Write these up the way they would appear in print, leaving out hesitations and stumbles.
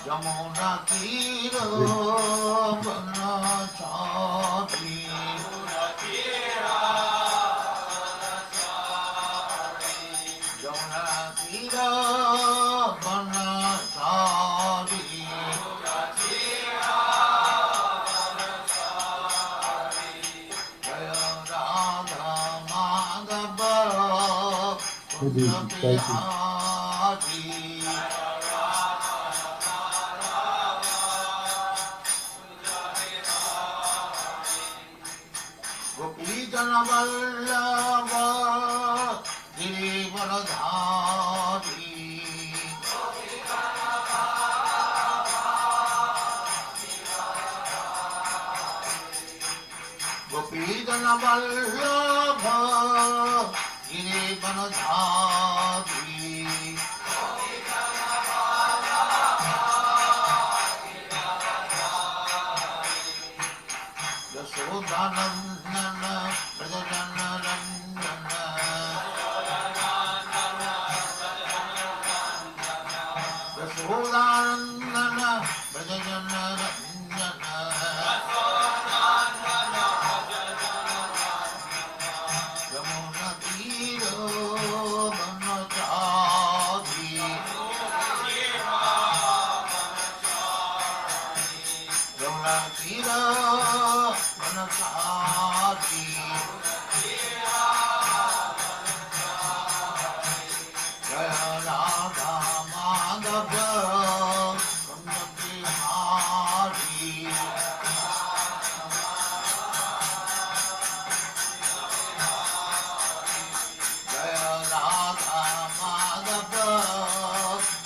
Jamuna Tiro Vanacari Jamuna Tiro Vanacari Jaya Radha Madhava Kunja Bihari Gopijana Vallabha Girivaradhari Gopijana Vallabha Girivaradhari Yasodhanandana Brajajana Randana Yasodhanandana Brajajana Randana Yamuna Tiro Vanacari Yamuna Tiro Vanacari Jaya Radha Madhava Kunja Bihari Jaya Radha Madhava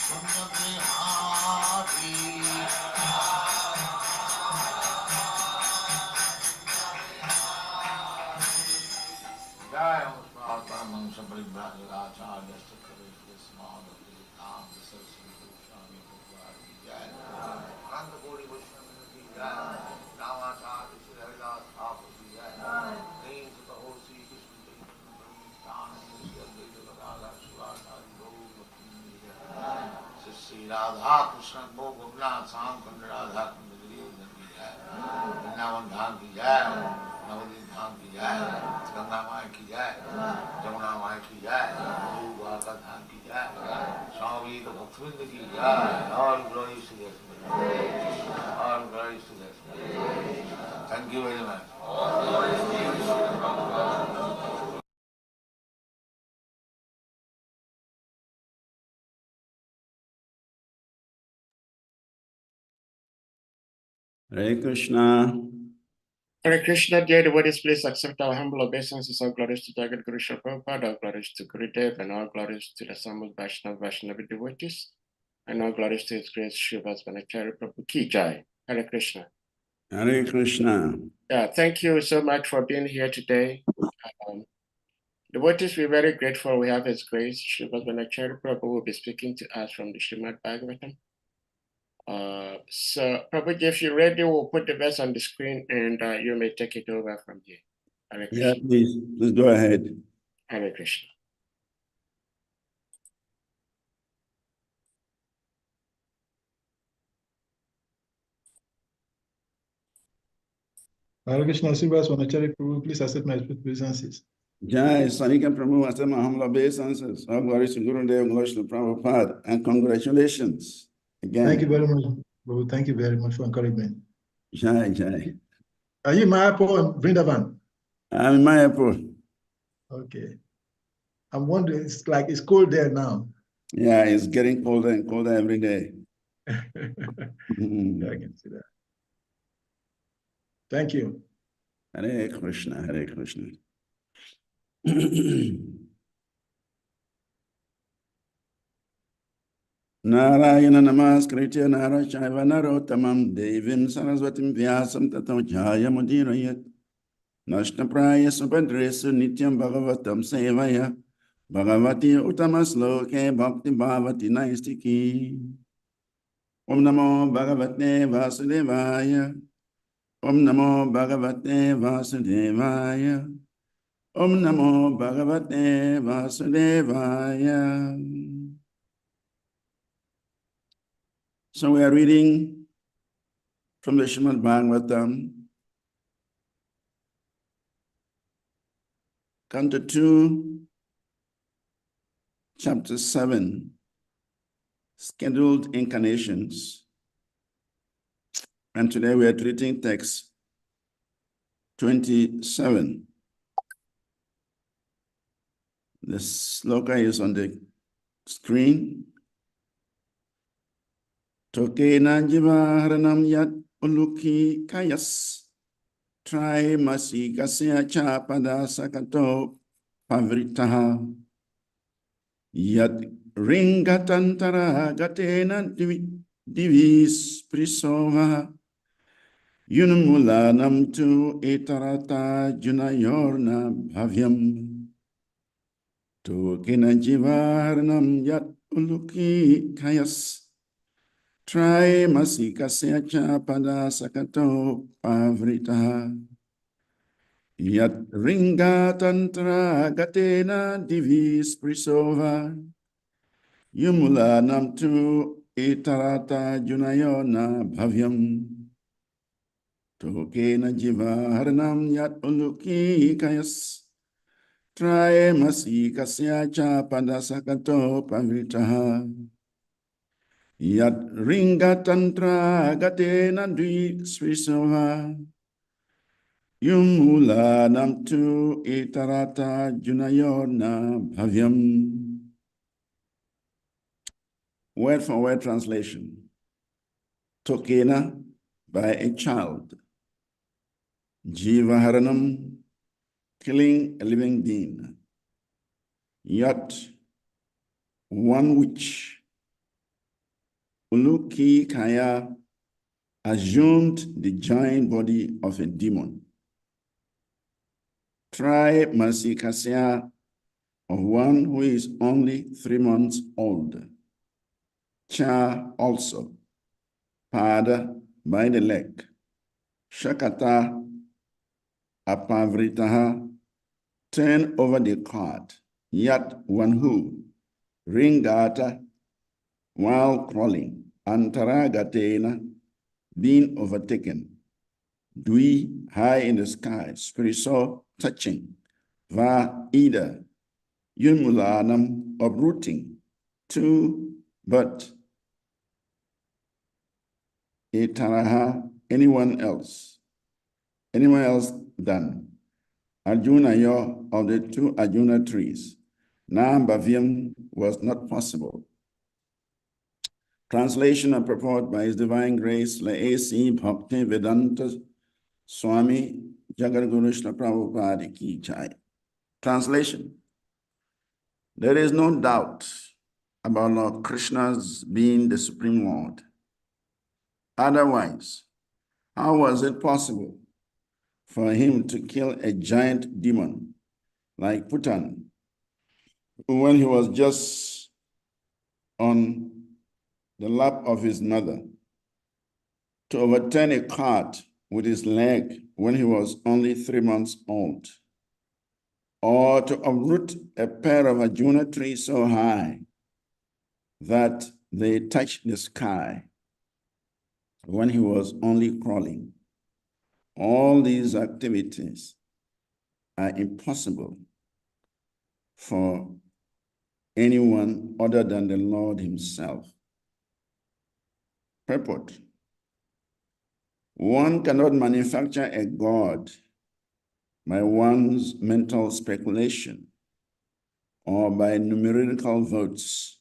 Kunja Bihari Jai Uspathamam Sabribhajagacharya Sukharisya Smadhati Tam Saraswati Goswami Bhagavati Jai Ananda Kori Vaishnavati Jai Ramacharya Sri Haridas Thakur Jai Nain Sutta Ho Sri Krishna Chaitanya Sri Advaita Gadadhar Sivasari Gaur Bhakti Jai Sri Radha Krishna Bhogavna Sam Kanda Radha Kanda Giri Jai Vrindavan Dham Ki Jai Navadvip Dham Ki Jai Ganga Mai Ki Jai Jamuna Mai Ki Jai Dwarka Dham Ki Jai Swami Bhaktivinoda Ki Jai All glories to God. All glories to God. Thank you very much. Hare Krishna. Hare Krishna, dear devotees, please accept our humble obeisances. All glories to Jagat Guru Srila Prabhupada, all glories to Gurudev, and all glories to the assembled Vaishnavi devotees, and all glories to His Grace SRIVAS VANACARI Prabhu Ki Jai. Hare Krishna. Hare Krishna. Yeah, thank you so much for being here today. Devotees, we're very grateful we have His Grace. SRIVAS VANACARI Prabhu will be speaking to us from the Srimad Bhagavatam. So, Prabhuji, if you're ready, we'll put the verse on the screen and you may take it over from here. Hare Krishna. Yeah, please go ahead. Hare Krishna. Hare Krishna, SRIVAS VANACARI Prabhu, please accept my obeisances. Jai Sanika Prabhu, accept my humble obeisances. All glories to Gurudev, glories to Prabhupada, and congratulations again. Thank you very much, Prabhu. Thank you very much for encouragement. Jai, Jai. Are you in Mayapur and Vrindavan? I'm in Mayapur. Okay. I'm wondering, it's cold there now. Yeah, it's getting colder and colder every day. Yeah, I can see that. Thank you. Hare Krishna, Hare Krishna. Narayana Namaskritya Narashaiva Narottamam Devim Saraswatim Vyasam Tato Jaya Mudirayat Nashtapraya Subhadresu Nityam Bhagavatam Sevaya Bhagavati Uttamasloke Bhakti Bhavati Naistiki. Om Namo Bhagavate Vasudevaya. Om Namo Bhagavate Vasudevaya. Om Namo Bhagavate Vasudevaya. So we are reading from the Srimad Bhagavatam, Canto 2, Chapter 7, Scheduled Incarnations. And today we are treating text 27. The sloka is on the screen. Tokena jivaharanam yat uluki kayas trai masi kasya chapada sakato pavritaha yat ringatantara gatena divis prisova yunmulanam tu etarata junayorna bhavyam Tokena jivaharanam yat uluki kayas Try masika secha pada sakato pavrita. Yat ringa tantra gatena divis prisova. Yumula namtu itarata junayona bhavyam. Tokena jiva haranam yat uluki kayas. Try masika secha pada sakato pavrita. Yat ringa tantra gatena dvi srisava yumula namtu itarata junayona bhavyam. Word for word translation. Tokena, by a child. Jivaharanam, killing a living being. Yat, one which. Uluki Kaya assumed the giant body of a demon. Try Masikasya of one who is only 3 months old. Cha also. Pada by the leg. Shakata Apavritaha, turn over the cart. Yat one who. Ringata, while crawling. Antaragatena, being overtaken. Dwi, high in the sky. Spiriso, touching. Va, either. Yunmulanam, uprooting. Two, but. Etaraha, anyone else. Anyone else than. Arjuna yo, of the 2 Arjuna trees. Nam Bhavyam was not possible. Translation and purport by His Divine Grace, A.C. Bhakti Vedanta Swami Jagadguru Srila Prabhupada Ki Jai. Translation. There is no doubt about Lord Krishna's being the Supreme Lord. Otherwise, how was it possible for him to kill a giant demon like Putan when he was just on the lap of his mother, to overturn a cart with his leg when he was only 3 months old, or to uproot a pair of Arjuna trees so high that they touched the sky when he was only crawling. All these activities are impossible for anyone other than the Lord himself. Purport. One cannot manufacture a God by one's mental speculation or by numerical votes,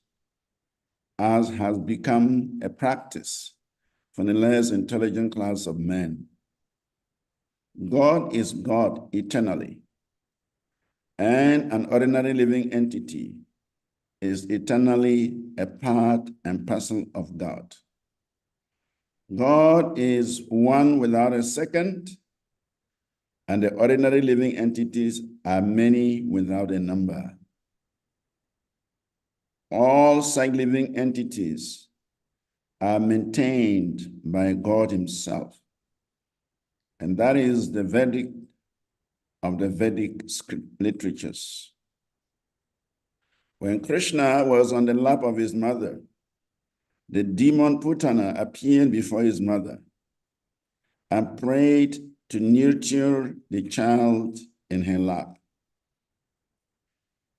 as has become a practice for the less intelligent class of men. God is God eternally, and an ordinary living entity is eternally a part and parcel of God. God is one without a second, and the ordinary living entities are many without a number. all living entities are maintained by God himself. And that is the verdict of the Vedic script literatures. When Krishna was on the lap of his mother, the demon Putana appeared before his mother and prayed to nurture the child in her lap.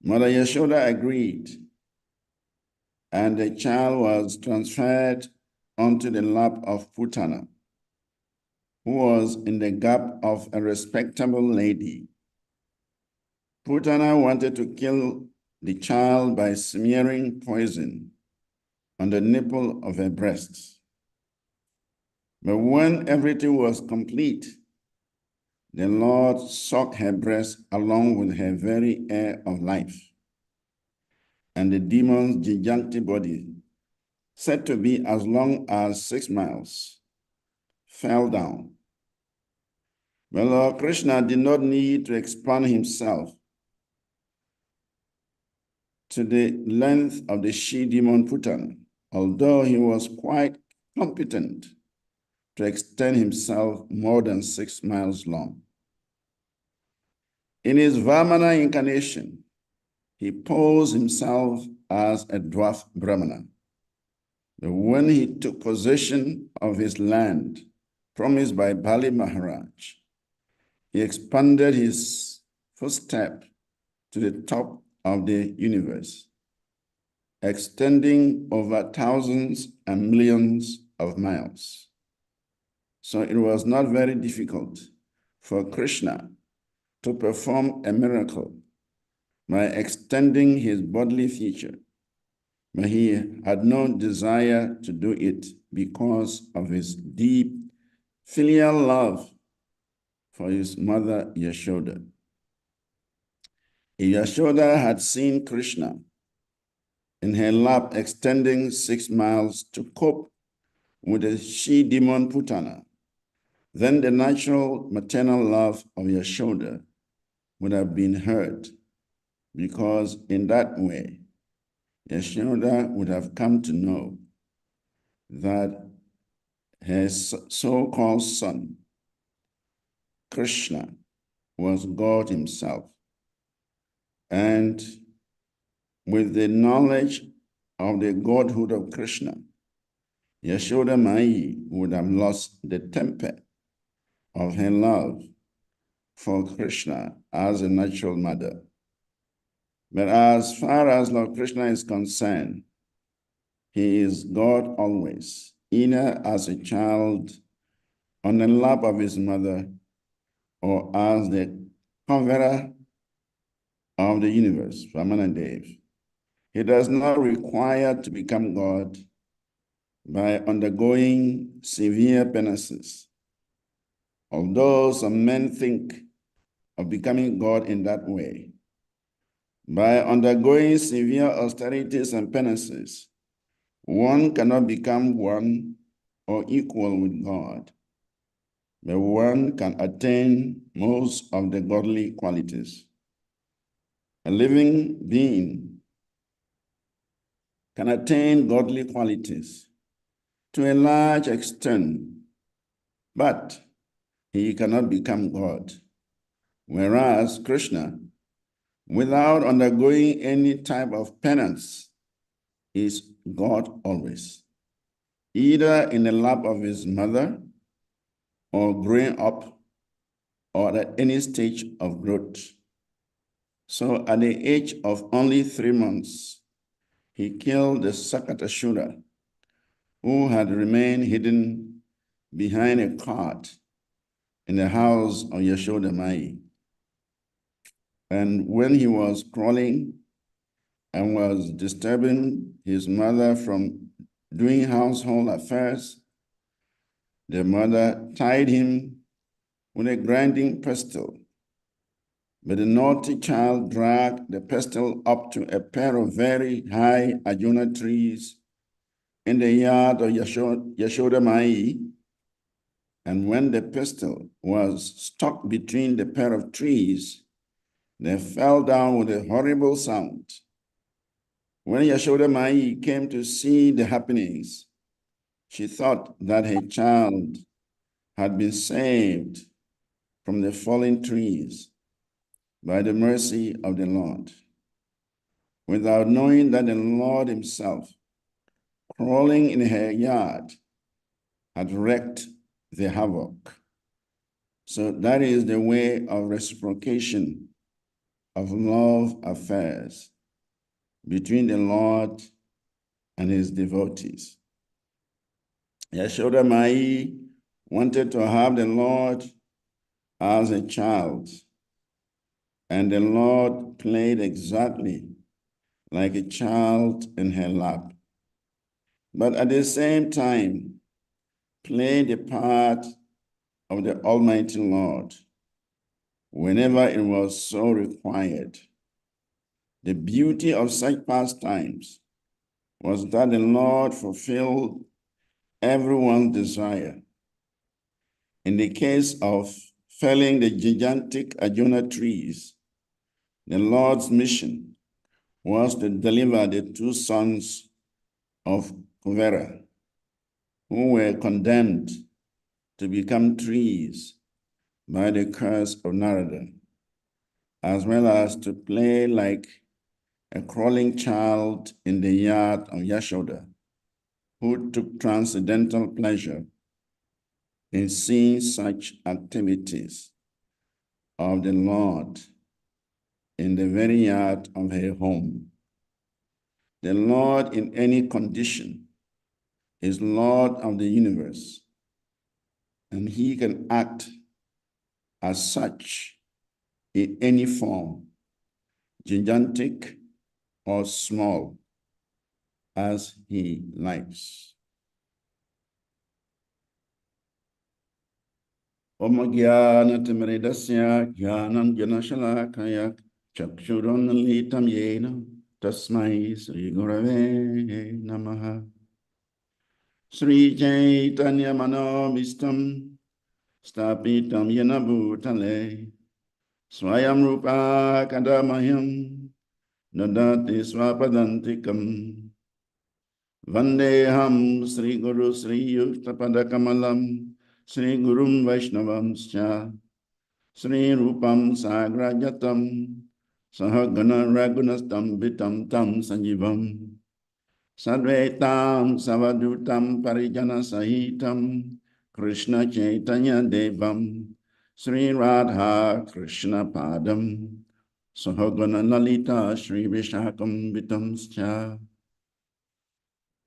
Mother Yashoda agreed, and the child was transferred onto the lap of Putana, who was in the gap of a respectable lady. Putana wanted to kill the child by smearing poison on the nipple of her breasts. But when everything was complete, the Lord sucked her breast along with her very air of life. And the demon's gigantic body, said to be as long as 6 miles, fell down. But Lord Krishna did not need to expand himself to the length of the she-demon Putana, although he was quite competent to extend himself more than 6 miles long. In his Vamana incarnation, he posed himself as a dwarf Brahmana. But when he took possession of his land promised by Bali Maharaj, he expanded his footstep to the top of the universe, extending over thousands and millions of miles. So it was not very difficult for Krishna to perform a miracle by extending his bodily feature, but he had no desire to do it because of his deep filial love for his mother Yashoda. If Yashoda had seen Krishna in her lap extending 6 miles to cope with the she-demon Putana, then the natural maternal love of Yashoda would have been hurt, because in that way, Yashoda would have come to know that her so-called son, Krishna, was God himself. And with the knowledge of the godhood of Krishna, Yashoda Mai would have lost the temper of her love for Krishna as a natural mother. But as far as Lord Krishna is concerned, he is God always, either as a child on the lap of his mother or as the conqueror of the universe, Vamanadev. He does not require to become God by undergoing severe penances, although some men think of becoming God in that way. By undergoing severe austerities and penances, one cannot become one or equal with God, but one can attain most of the godly qualities. A living being can attain godly qualities to a large extent, but he cannot become God. Whereas Krishna, without undergoing any type of penance, is God always, either in the lap of his mother or growing up or at any stage of growth. So at the age of only 3 months, he killed the Sakatashura, who had remained hidden behind a cart in the house of Yashoda Mai. And when he was crawling and was disturbing his mother from doing household affairs, the mother tied him with a grinding pestle. But the naughty child dragged the pestle up to a pair of very high Arjuna trees in the yard of Yashoda Mai. And when the pestle was stuck between the pair of trees, they fell down with a horrible sound. When Yashoda Mai came to see the happenings, she thought that her child had been saved from the fallen trees by the mercy of the Lord, without knowing that the Lord himself, crawling in her yard, had wreaked the havoc. So that is the way of reciprocation of love affairs between the Lord and his devotees. Yashoda Mai wanted to have the Lord as a child, and the Lord played exactly like a child in her lap, but at the same time played the part of the Almighty Lord whenever it was so required. The beauty of such pastimes was that the Lord fulfilled everyone's desire. In the case of felling the gigantic Arjuna trees, the Lord's mission was to deliver the two sons of Kuvera, who were condemned to become trees by the curse of Narada, as well as to play like a crawling child in the yard of Yashoda, who took transcendental pleasure in seeing such activities of the Lord in the very yard of her home. The Lord in any condition is Lord of the universe, and he can act as such in any form, gigantic or small, as he likes. Om Jnana-timirasya Jnana-shalakaya Chakshurunmilitam Yena Tasmai Sri Gurave Namaha. Sri Chaitanya Manobhistam Stapitam Yena Bhutale Swayam Rupa Kadamayam Nadati Swapadantikam Vandeham Sri Guru Sri Yuktapadakkamalam Sri Gurum Vaishnavamscha Sri Rupam Sagrajatam Sahagana Raghunastam Vitam Tam Sanjivam Sadvetam Savadutam Parijana Sahitam Krishna Chaitanya Devam Sri Radha Krishna Padam Sahagana Lalita Sri Vishakam Vitamscha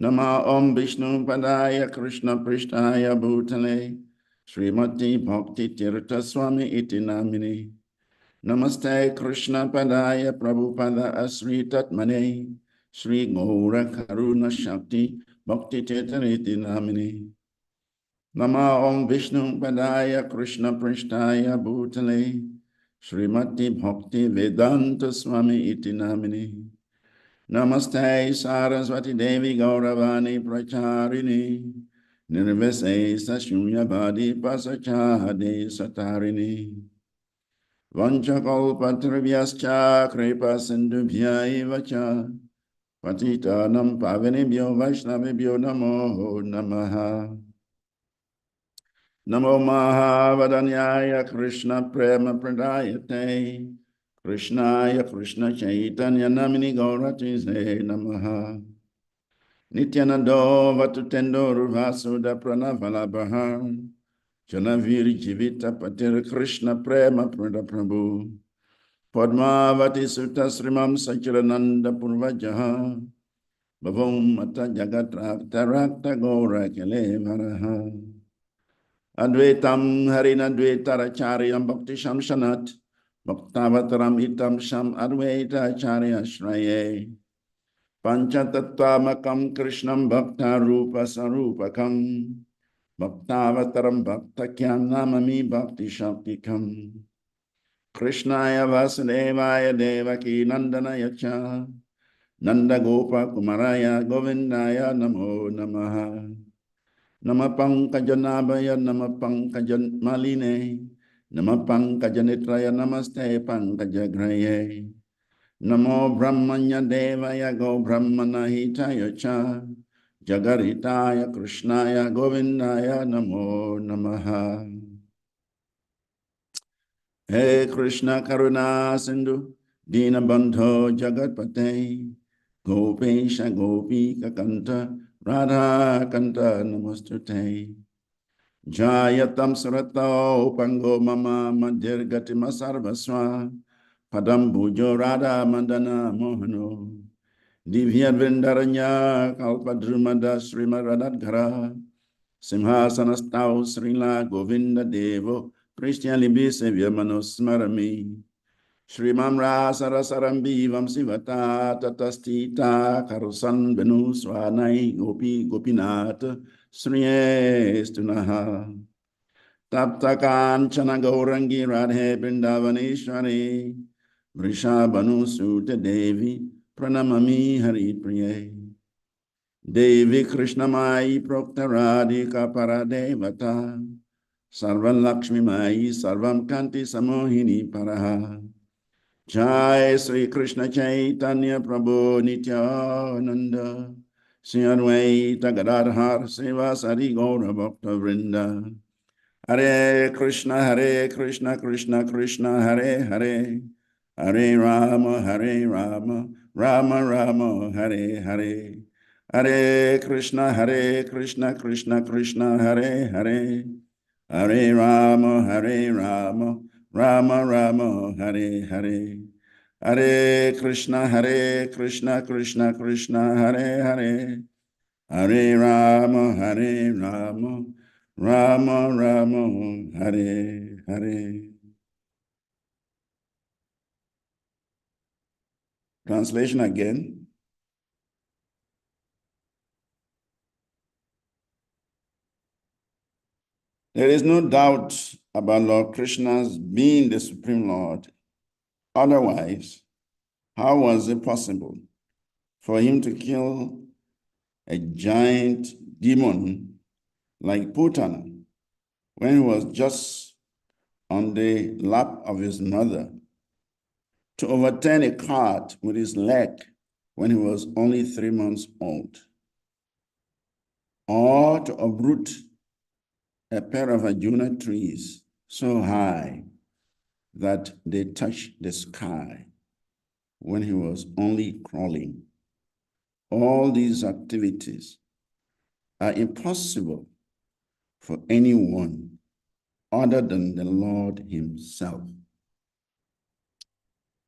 Nama Om Vishnu Padaya Krishna Prishtaya Bhutale Srimati Bhakti Tirtha Swami Iti Namini Namaste Krishna Padaya Prabhupada Asri Tatmane Sri Gaura Karuna Shakti Bhakti Tirtha Namini Nama Om Vishnu Padaya Krishna Prishtaya Bhutale Srimati Bhakti Vedanta Swami Iti Namini Namaste Saraswati Devi Gauravani Pracharini Nirvise Sashunyavadi Pasachade Satarini Vanchakalpatrivhyascha Kripa Sindhubhya Evacha Patitanam Pavanebhyo Vaishnavebhyo Namo Namaha Namo Mahavadanyaya Krishna Prema Pradayate Krishnaya Krishna Chaitanya Namini Gauratize Namaha Nityanando Vatutendo Ruvasuda Pranavala Bahar Janaviri Jivita Patir Krishna Prema Prada Prabhu Padmavati Sutta Srimam Sachirananda Purvajaha Bhavam Mata Jagatrakta Rakta Gaura Kele Varaha Advaitam Harina Dvaitaracharyam Bhakti Shamshanat Bhaktavataram Itam Sham Advaita Acharya Shraye Panchatattvamakam Krishnam Bhakta Rupa Sarupakam Bhaktavataram Bhaktakyam Namami Bhakti Shaktikam Krishnaya Vasudevaya Devaki Nandanaya Cha Nanda Gopa Kumaraya Govindaya Namo Namaha Nama Pankajanabhaya Nama Pankajan Maline Nama Pankajanitraya Namaste Pankajagraye Namo Brahmanya Devaya Go Brahmana Hitaya Cha Jagaritaya Krishnaya Govindaya Namo Namaha. Hey Krishna Karuna Sindhu Dina Bandho Jagatpate Gopesha Gopika Kanta Radha Kanta Namostute Jayatam Surato Pango Mama Madhirgatima Sarvaswa Padam Bujo Radha Mandana Mohano Divya Vrindaranya Kalpadrumada Srimaradadhara Simhasanastau Srila Govinda Devo Christian Libi Sevya Manosmarami Shrimam Rasarasarambi Vamsivata Tatastita Karusan Benu Swanai Gopi Gopinat Sriyestunaha Taptakan Chanagaurangi Radhe Brindavaneshwari Vrishabhanu Sute Devi Pranamami Hari Priye Devi Krishnamai Prokta Radhika Paradevata Sarvam Lakshmi Mai Sarvam Kanti Samohini Paraha Jai Sri Krishna Chaitanya Prabhu Nityananda Sri Advaita Gadadhar Srivas Gaura Bhakta Vrinda Hare Krishna Krishna Krishna Hare Hare Hare Rama Rama Rama Hare Hare Hare Krishna Krishna Krishna Hare Hare Hare Rama Rama Rama Hare Hare Hare Krishna Krishna Krishna Hare Hare Hare Rama Rama Rama Hare Hare. Translation again. There is no doubt about Lord Krishna's being the Supreme Lord. Otherwise, how was it possible for him to kill a giant demon like Putana when he was just on the lap of his mother, to overturn a cart with his leg when he was only 3 months old, or to uproot a pair of Arjuna trees so high that they touched the sky when he was only crawling. All these activities are impossible for anyone other than the Lord himself.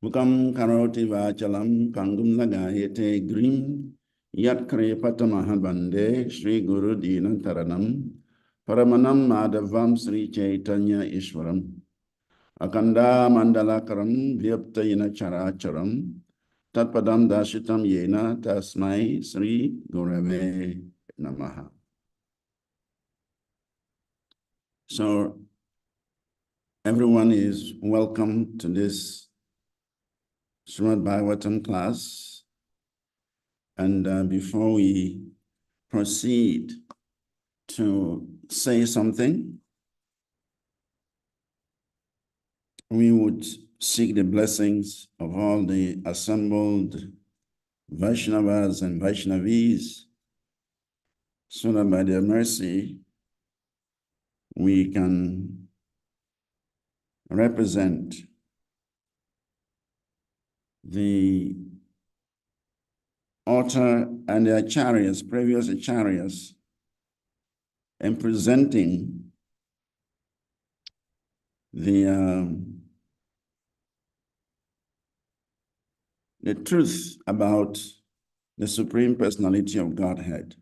Mukam karoti vachalam pangum lagayete grim yat kre patamahabande Sri Guru Dina Taranam Paramanam Madhavam Sri Chaitanya Ishwaram Akanda Mandalakaram Vyaptayina Characharam Tatpadam Dashitam Yena Tasmai Sri Gurave Namaha. So everyone is welcome to this Srimad Bhagavatam class. And before we proceed to say something, we would seek the blessings of all the assembled Vaishnavas and Vaishnavis, so that by their mercy, we can represent the author and the acharyas, previous acharyas, in presenting the truth about the Supreme Personality of Godhead.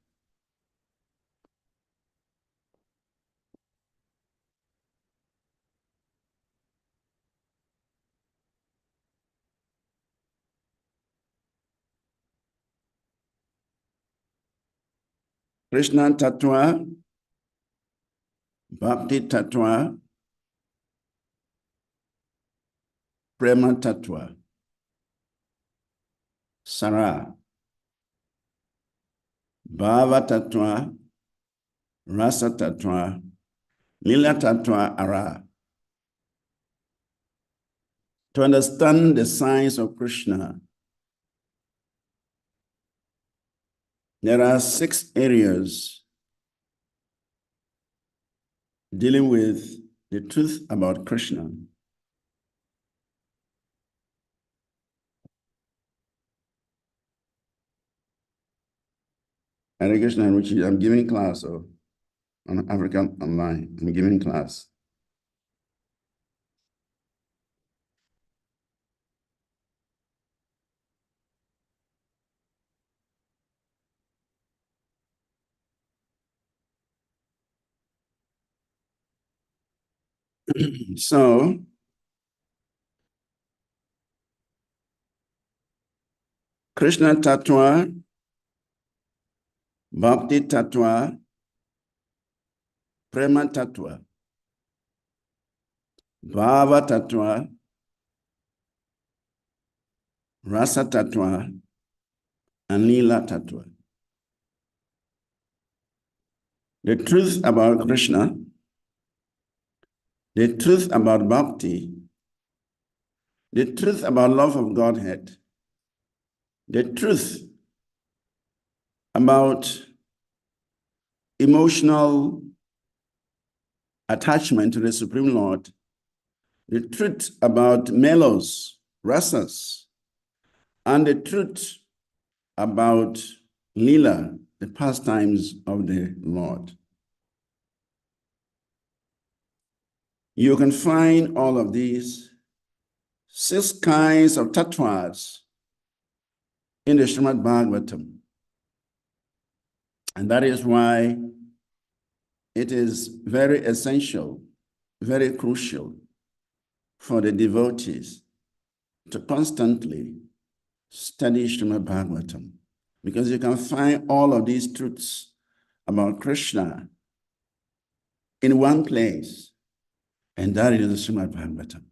Krishna Tattva, Bhakti Tattva, Prema Tattva, Sara, Bhava Tattva, Rasa Tattva, Lila Tattva, Ara. To understand the science of Krishna There are 6 areas dealing with the truth about Krishna. Hare Krishna, which I'm giving class on African Online. I'm giving class. So, Krishna Tattva, Bhakti Tattva, Prema Tattva, Bhava Tattva, Rasa Tattva, and Lila Tattva. The truth about Krishna, the truth about Bhakti, the truth about love of Godhead, the truth about emotional attachment to the Supreme Lord, the truth about melos, rasas, and the truth about lila, the pastimes of the Lord. You can find all of these 6 kinds of tattvas in the Srimad Bhagavatam. And that is why it is very essential, very crucial for the devotees to constantly study Srimad Bhagavatam, because you can find all of these truths about Krishna in one place, and that is the Srimad Bhagavatam.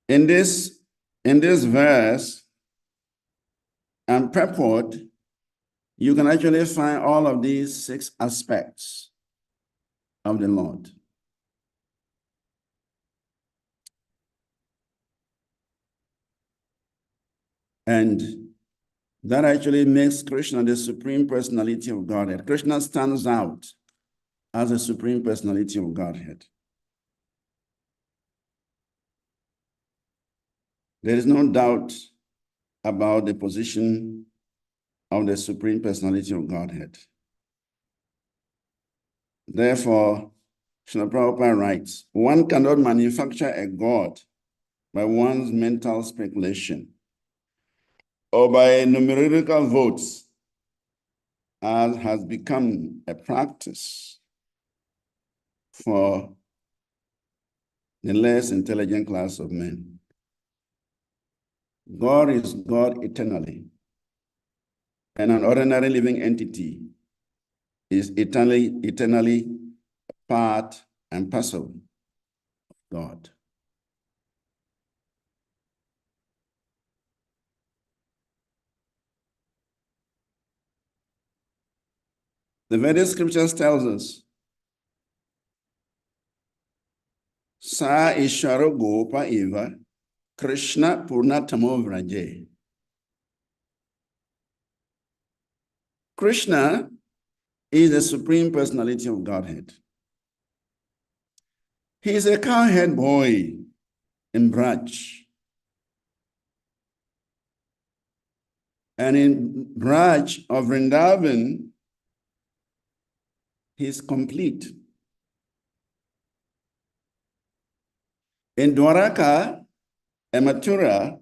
In this verse and purport, you can actually find all of these 6 aspects of the Lord. And that actually makes Krishna the Supreme Personality of Godhead. Krishna stands out as the Supreme Personality of Godhead. There is no doubt about the position of the Supreme Personality of Godhead. Therefore, Srila Prabhupada writes, one cannot manufacture a God by one's mental speculation or by numerical votes, as has become a practice for the less intelligent class of men. God is God eternally, and an ordinary living entity is eternally part and parcel of God. The Vedic scriptures tells us, Sa Ishwaro Gopa Eva, Krishna Purnatamo Vraje. Krishna is the Supreme Personality of Godhead. He is a cowherd boy in Braj. And in Braj of Vrindavan, he is complete. In Dwaraka and Mathura,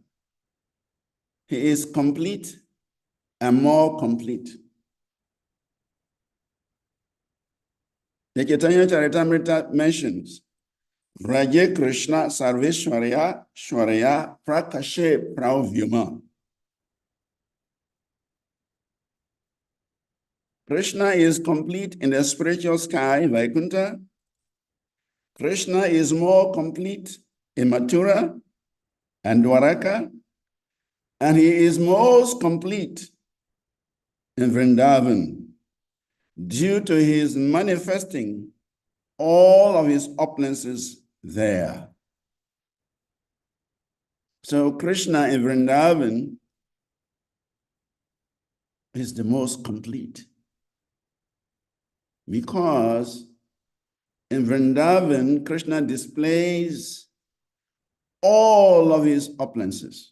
he is complete and more complete. The Chaitanya Charitamrita mentions, Vraje Krishna Sarveshwarya Shwarya Prakashe Pravyuma. Krishna is complete in the spiritual sky, Vaikuntha. Krishna is more complete in Mathura and Dwaraka, and he is most complete in Vrindavan due to his manifesting all of his opulences there. So Krishna in Vrindavan is the most complete, because in Vrindavan, Krishna displays all of his opulences.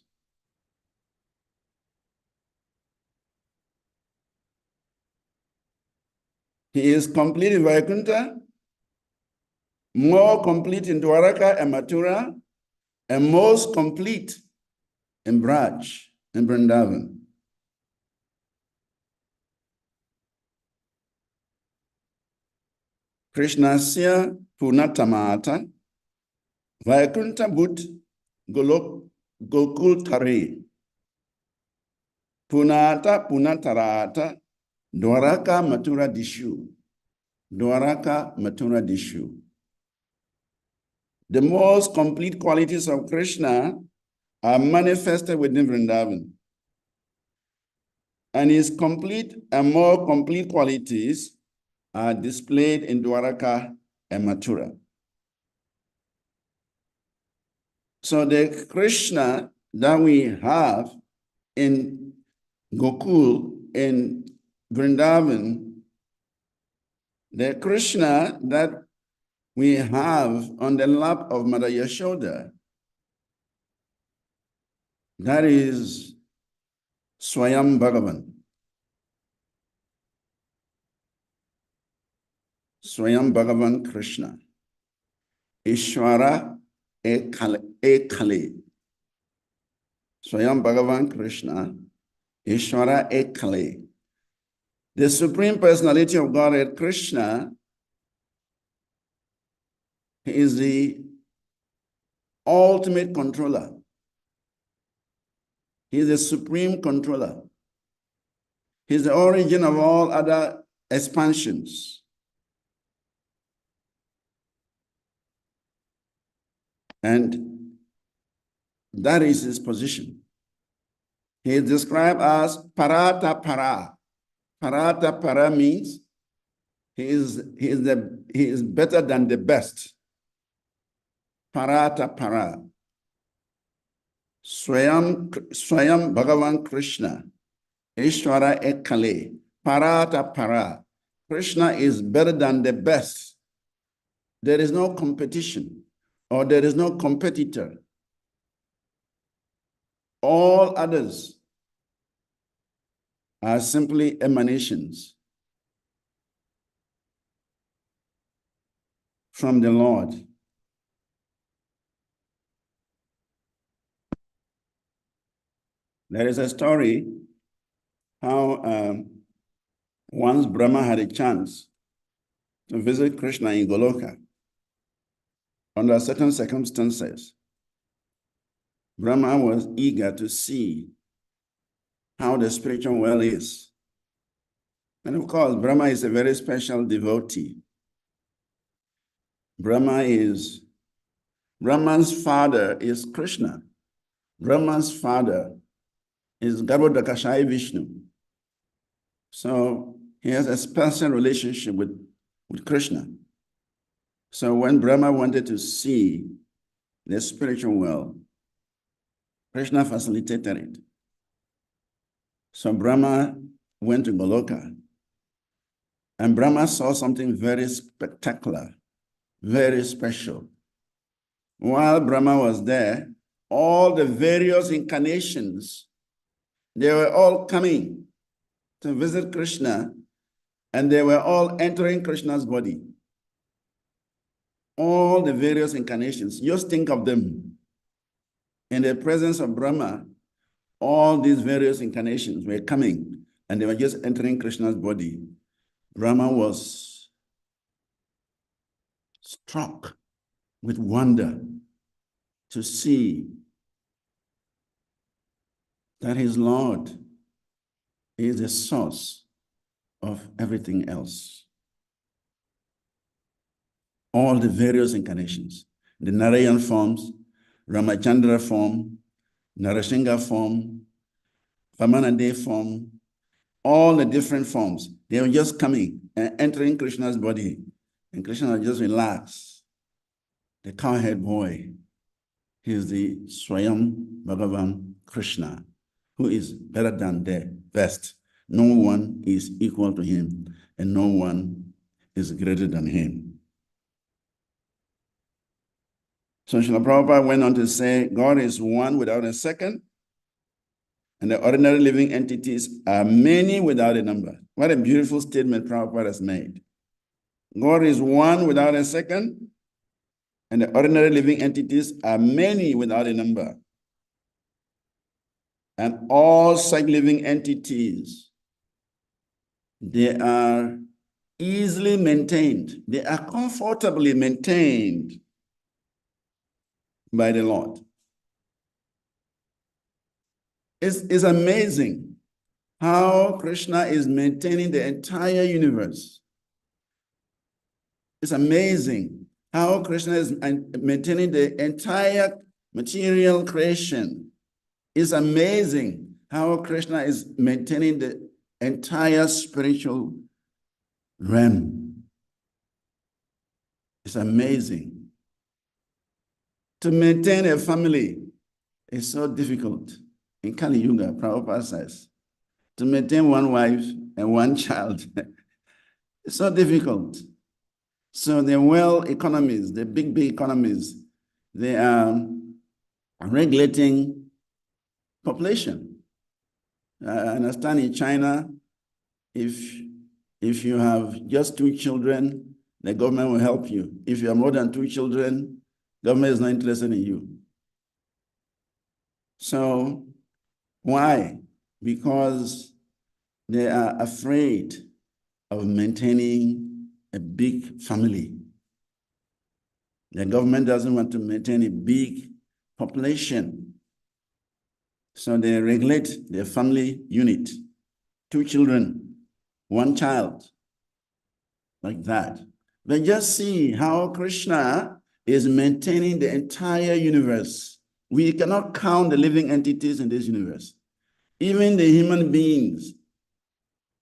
He is complete in Vaikuntha, more complete in Dwaraka and Mathura, and most complete in Braj, in Vrindavan. Krishnasya Punatamata, Vaikuntha Bhut Gokul Tare, Punata Punatarata, Dwaraka Mathura Dishu. Dwaraka Mathura Dishu. The most complete qualities of Krishna are manifested within Vrindavan. And his complete and more complete qualities are displayed in Dwaraka and Mathura. So the Krishna that we have in Gokul, in Vrindavan, the Krishna that we have on the lap of Mother Yashoda, that is Swayam Bhagavan. Swayam Bhagavan Krishna. Ishvara Ekale. Swayam Bhagavan Krishna. Ishvara Ekale. The Supreme Personality of Godhead, Krishna, is the ultimate controller. He is the supreme controller. He is the origin of all other expansions. And that is his position. He is described as Parata Para. Parata Para means he is better than the best. Parata Para. Swayam Bhagavan Krishna. Ishvara Ekale. Parata Para. Krishna is better than the best. There is no competition, or there is no competitor. All others are simply emanations from the Lord. There is a story how once Brahma had a chance to visit Krishna in Goloka under certain circumstances. Brahma was eager to see how the spiritual world is. And of course, Brahma is a very special devotee. Brahma's father is Krishna. Brahma's father is Garbhodakashayi Vishnu. So he has a special relationship with Krishna. So when Brahma wanted to see the spiritual world, Krishna facilitated it. So Brahma went to Goloka, and Brahma saw something very spectacular, very special. While Brahma was there, all the various incarnations, they were all coming to visit Krishna, and they were all entering Krishna's body. All the various incarnations, just think of them. In the presence of Brahma, all these various incarnations were coming, and they were just entering Krishna's body. Brahma was struck with wonder to see that his Lord is the source of everything else. All the various incarnations, the Narayan forms, Ramachandra form, Narasingha form, Vamanade form, all the different forms, they were just coming and entering Krishna's body. And Krishna just relaxed. The cowherd boy, He is the Swayam Bhagavan Krishna, who is better than the best. No one is equal to him, and no one is greater than him. So Srila Prabhupada went on to say, God is one without a second, and the ordinary living entities are many without a number. What a beautiful statement Prabhupada has made. God is one without a second, and the ordinary living entities are many without a number. And all such living entities, they are easily maintained. They are comfortably maintained by the Lord. It's amazing how Krishna is maintaining the entire universe. It's amazing how Krishna is maintaining the entire material creation. It's amazing how Krishna is maintaining the entire spiritual realm. It's amazing. To maintain a family is so difficult. In Kali Yuga, Prabhupada says, to maintain one wife and one child, it's so difficult. So the world economies, the big economies, they are regulating population. I understand in China, if you have just 2 children, the government will help you. If you have more than 2 children, government is not interested in you. So why? Because they are afraid of maintaining a big family. The government doesn't want to maintain a big population. So they regulate their family unit. 2 children, 1 child, like that. But just see how Krishna is maintaining the entire universe. We cannot count the living entities in this universe. Even the human beings,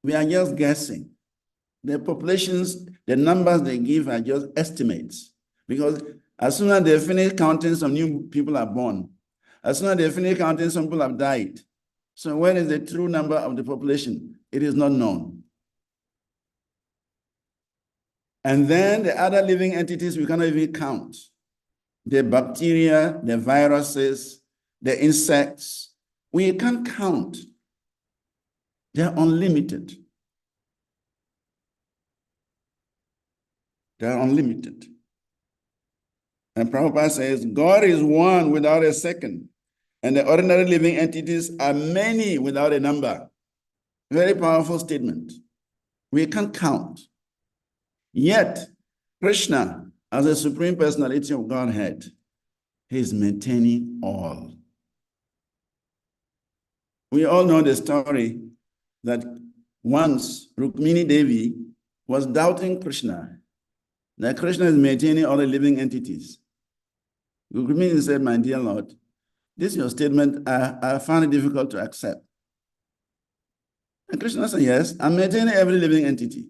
we are just guessing. The populations, the numbers they give are just estimates. Because as soon as they finish counting, some new people are born. As soon as they finish counting, some people have died. So where is the true number of the population? It is not known. And then the other living entities we cannot even count. The bacteria, the viruses, the insects, we can't count. They're unlimited. They're unlimited. And Prabhupada says, God is one without a second, and the ordinary living entities are many without a number. Very powerful statement. We can't count. Yet, Krishna, as the Supreme Personality of Godhead, he is maintaining all. We all know the story that once Rukmini Devi was doubting Krishna, that Krishna is maintaining all the living entities. Rukmini said, my dear Lord, this is your statement, I found it difficult to accept. And Krishna said, yes, I'm maintaining every living entity.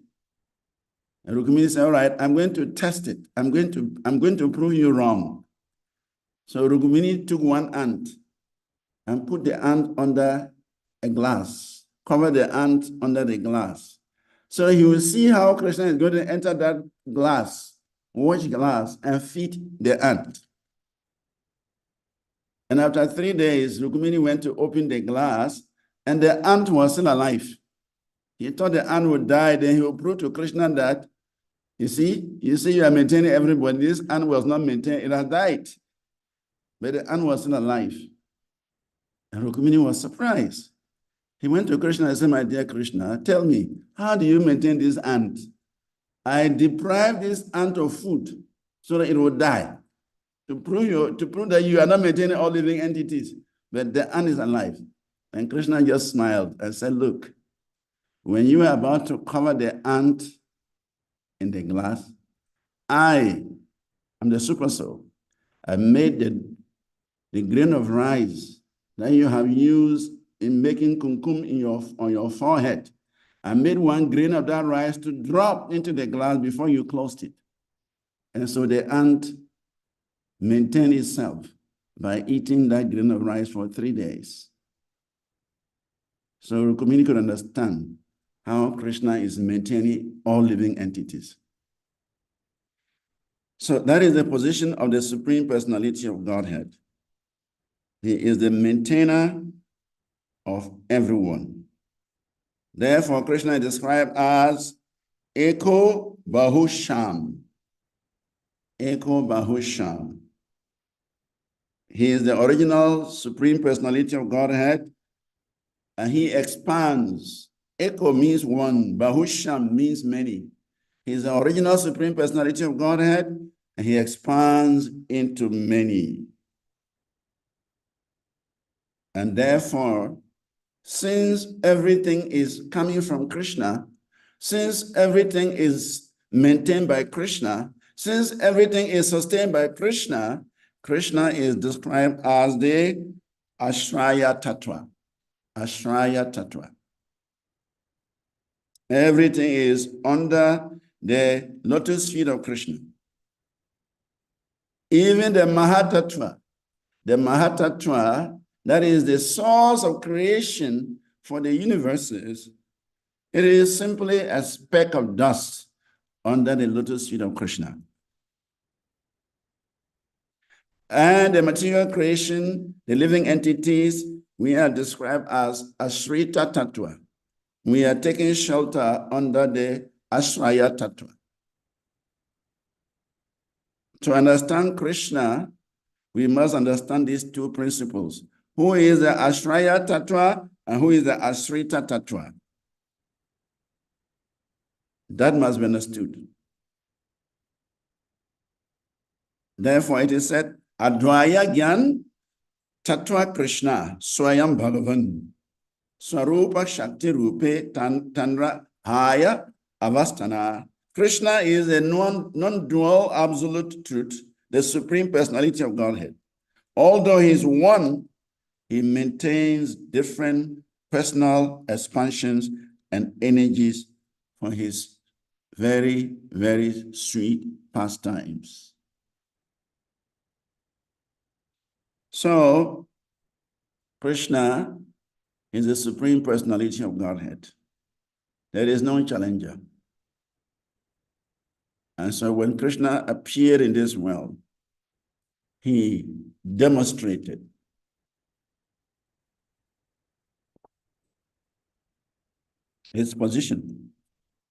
And Rukmini said, all right, I'm going to test it. I'm going to prove you wrong. So Rukmini took one ant and put the ant under a glass, cover the ant under the glass. So he will see how Krishna is going to enter that glass, watch glass, and feed the ant. And after 3 days, Rukmini went to open the glass, and the ant was still alive. He thought the ant would die, then he would prove to Krishna that, you see, you are maintaining everybody. This ant was not maintained, it has died. But the ant was still alive. And Rukmini was surprised. He went to Krishna and said, my dear Krishna, tell me, how do you maintain this ant? I deprived this ant of food so that it would die. To prove that you are not maintaining all living entities, but the ant is alive. And Krishna just smiled and said, look, when you are about to cover the ant in the glass, I am the super soul. I made the grain of rice that you have used in making kumkum on your forehead. I made 1 grain of that rice to drop into the glass before you closed it. And so the ant maintained itself by eating that grain of rice for 3 days. So Rukmini could understand how Krishna is maintaining all living entities. So that is the position of the Supreme Personality of Godhead. He is the maintainer of everyone. Therefore, Krishna is described as Eko Bahusham. Eko Bahusham. He is the original Supreme Personality of Godhead, and he expands. Eko means one, Bahusham means many. He is the original Supreme Personality of Godhead, and he expands into many. And therefore, since everything is coming from Krishna, since everything is maintained by Krishna, since everything is sustained by Krishna, Krishna is described as the Ashraya Tattva. Ashraya Tattva. Everything is under the lotus feet of Krishna. Even the Mahatattva, that is the source of creation for the universes, it is simply a speck of dust under the lotus feet of Krishna. And the material creation, the living entities, we are described as Ashrita Tattva. We are taking shelter under the Ashraya Tattva. To understand Krishna, we must understand these two principles. Who is the Ashraya Tattva and who is the Ashrita Tattva? That must be understood. Therefore, it is said, Advaya Gyan Tattva Krishna Swayam Bhagavan Swarupa Shakti Rupe Tanra Haya Avastana. Krishna is a non-dual absolute truth, the Supreme Personality of Godhead. Although he is one, he maintains different personal expansions and energies for his very, very sweet pastimes. So, Krishna is the Supreme Personality of Godhead. There is no challenger. And so when Krishna appeared in this world, he demonstrated his position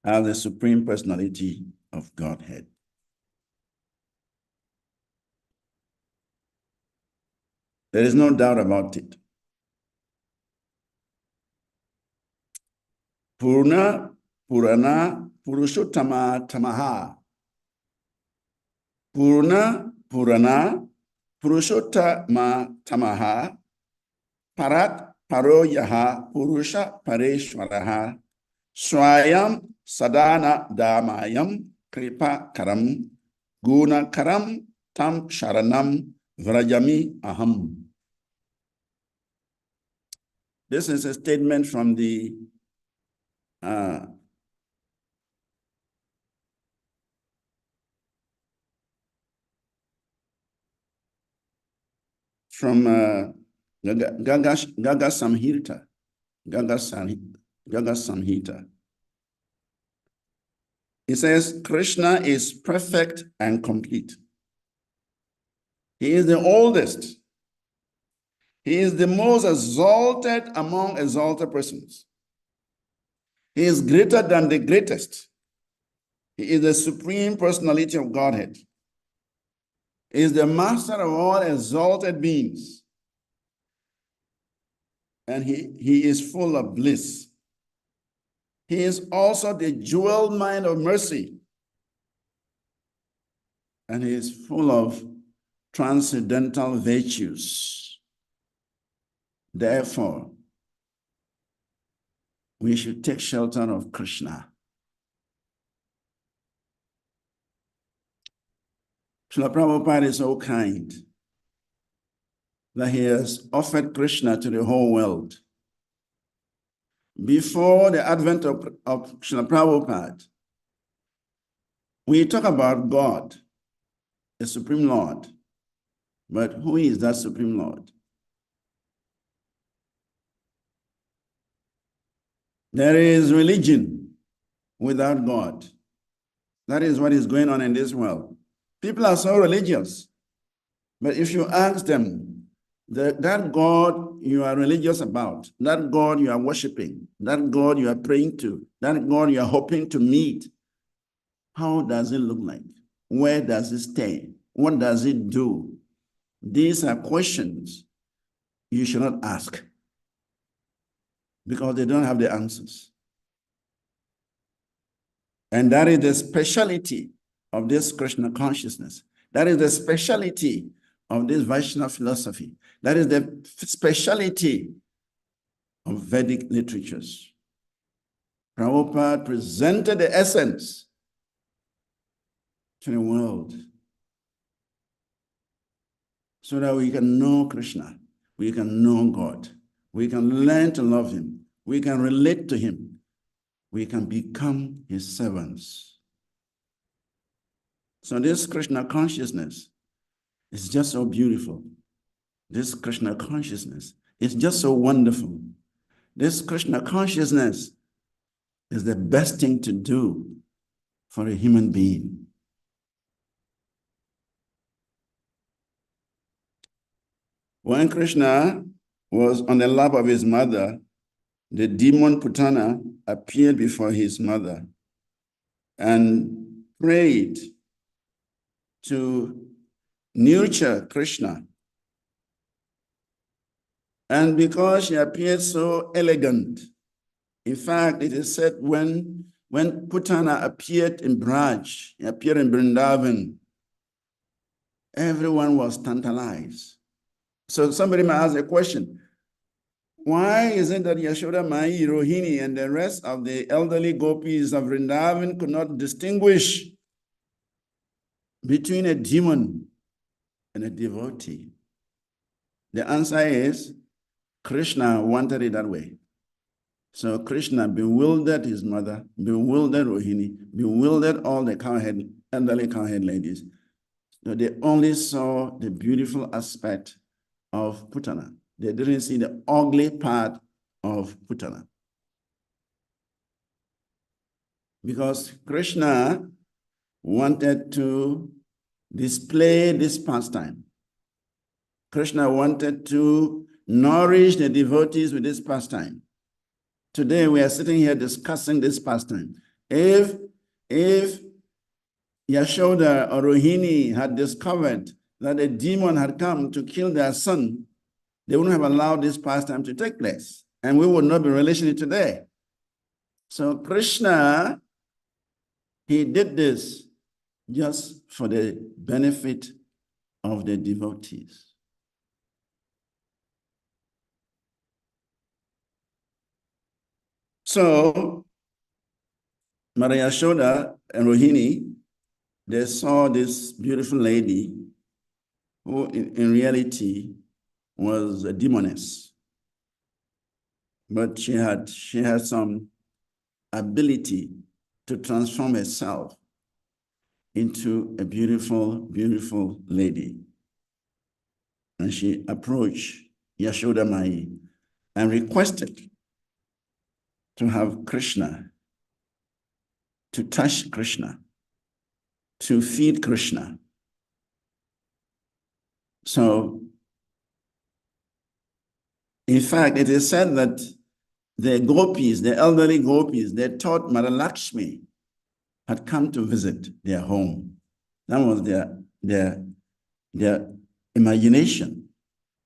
as the Supreme Personality of Godhead. There is no doubt about it. Purna, Purana, Purushottama, Tamaha. Purna, Purana, Purushottama, Tamaha. Parat, Paroyaha, Purusha, Pareshwaraha. Swayam, Sadana, Damayam, Kripa, Karam, Guna, Karam, Tam, Sharanam, Vrajami, Aham. This is a statement from the Gaga Samhita. Gaga Samhita. It says, Krishna is perfect and complete. He is the oldest. He is the most exalted among exalted persons. He is greater than the greatest. He is the Supreme Personality of Godhead. He is the master of all exalted beings. And he is full of bliss. He is also the jewel mine of mercy. And he is full of transcendental virtues. Therefore, we should take shelter of Krishna. Srila Prabhupada is so kind that he has offered Krishna to the whole world. Before the advent of Srila Prabhupada, we talk about God, the Supreme Lord. But who is that Supreme Lord? There is religion without God. That is what is going on in this world. People are so religious. But if you ask them, that God you are religious about, that God you are worshiping, that God you are praying to, that God you are hoping to meet, how does it look like? Where does it stay? What does it do? These are questions you should not ask because they don't have the answers. And that is the speciality of this Krishna consciousness. That is the speciality of this Vaishnava philosophy. That is the speciality of Vedic literatures. Prabhupada presented the essence to the world so that we can know Krishna, we can know God, we can learn to love him, we can relate to him, we can become his servants. So this Krishna consciousness is just so beautiful. This Krishna consciousness is just so wonderful. This Krishna consciousness is the best thing to do for a human being. When Krishna was on the lap of his mother, the demon Putana appeared before his mother and prayed to nurture Krishna. And because she appeared so elegant, in fact, it is said when Putana appeared in Braj, he appeared in Vrindavan, everyone was tantalized. So somebody might ask a question, why is it that Yashoda Mai, Rohini, and the rest of the elderly gopis of Vrindavan could not distinguish between a demon and a devotee? The answer is Krishna wanted it that way. So Krishna bewildered his mother, bewildered Rohini, bewildered all the elderly cowhead ladies. So they only saw the beautiful aspect of Putana. They didn't see the ugly part of Putana. Because Krishna wanted to display this pastime. Krishna wanted to nourish the devotees with this pastime. Today we are sitting here discussing this pastime. If Yashoda or Rohini had discovered that a demon had come to kill their son, they wouldn't have allowed this pastime to take place, and we would not be relating it today. So Krishna, he did this just for the benefit of the devotees. So Maria Yashoda and Rohini, they saw this beautiful lady who in reality was a demoness. But she had some ability to transform herself into a beautiful, beautiful lady. And she approached Yashoda Mai and requested to have Krishna, to touch Krishna, to feed Krishna. So, in fact, it is said that the gopis, the elderly gopis, they thought Mother Lakshmi had come to visit their home. That was their imagination.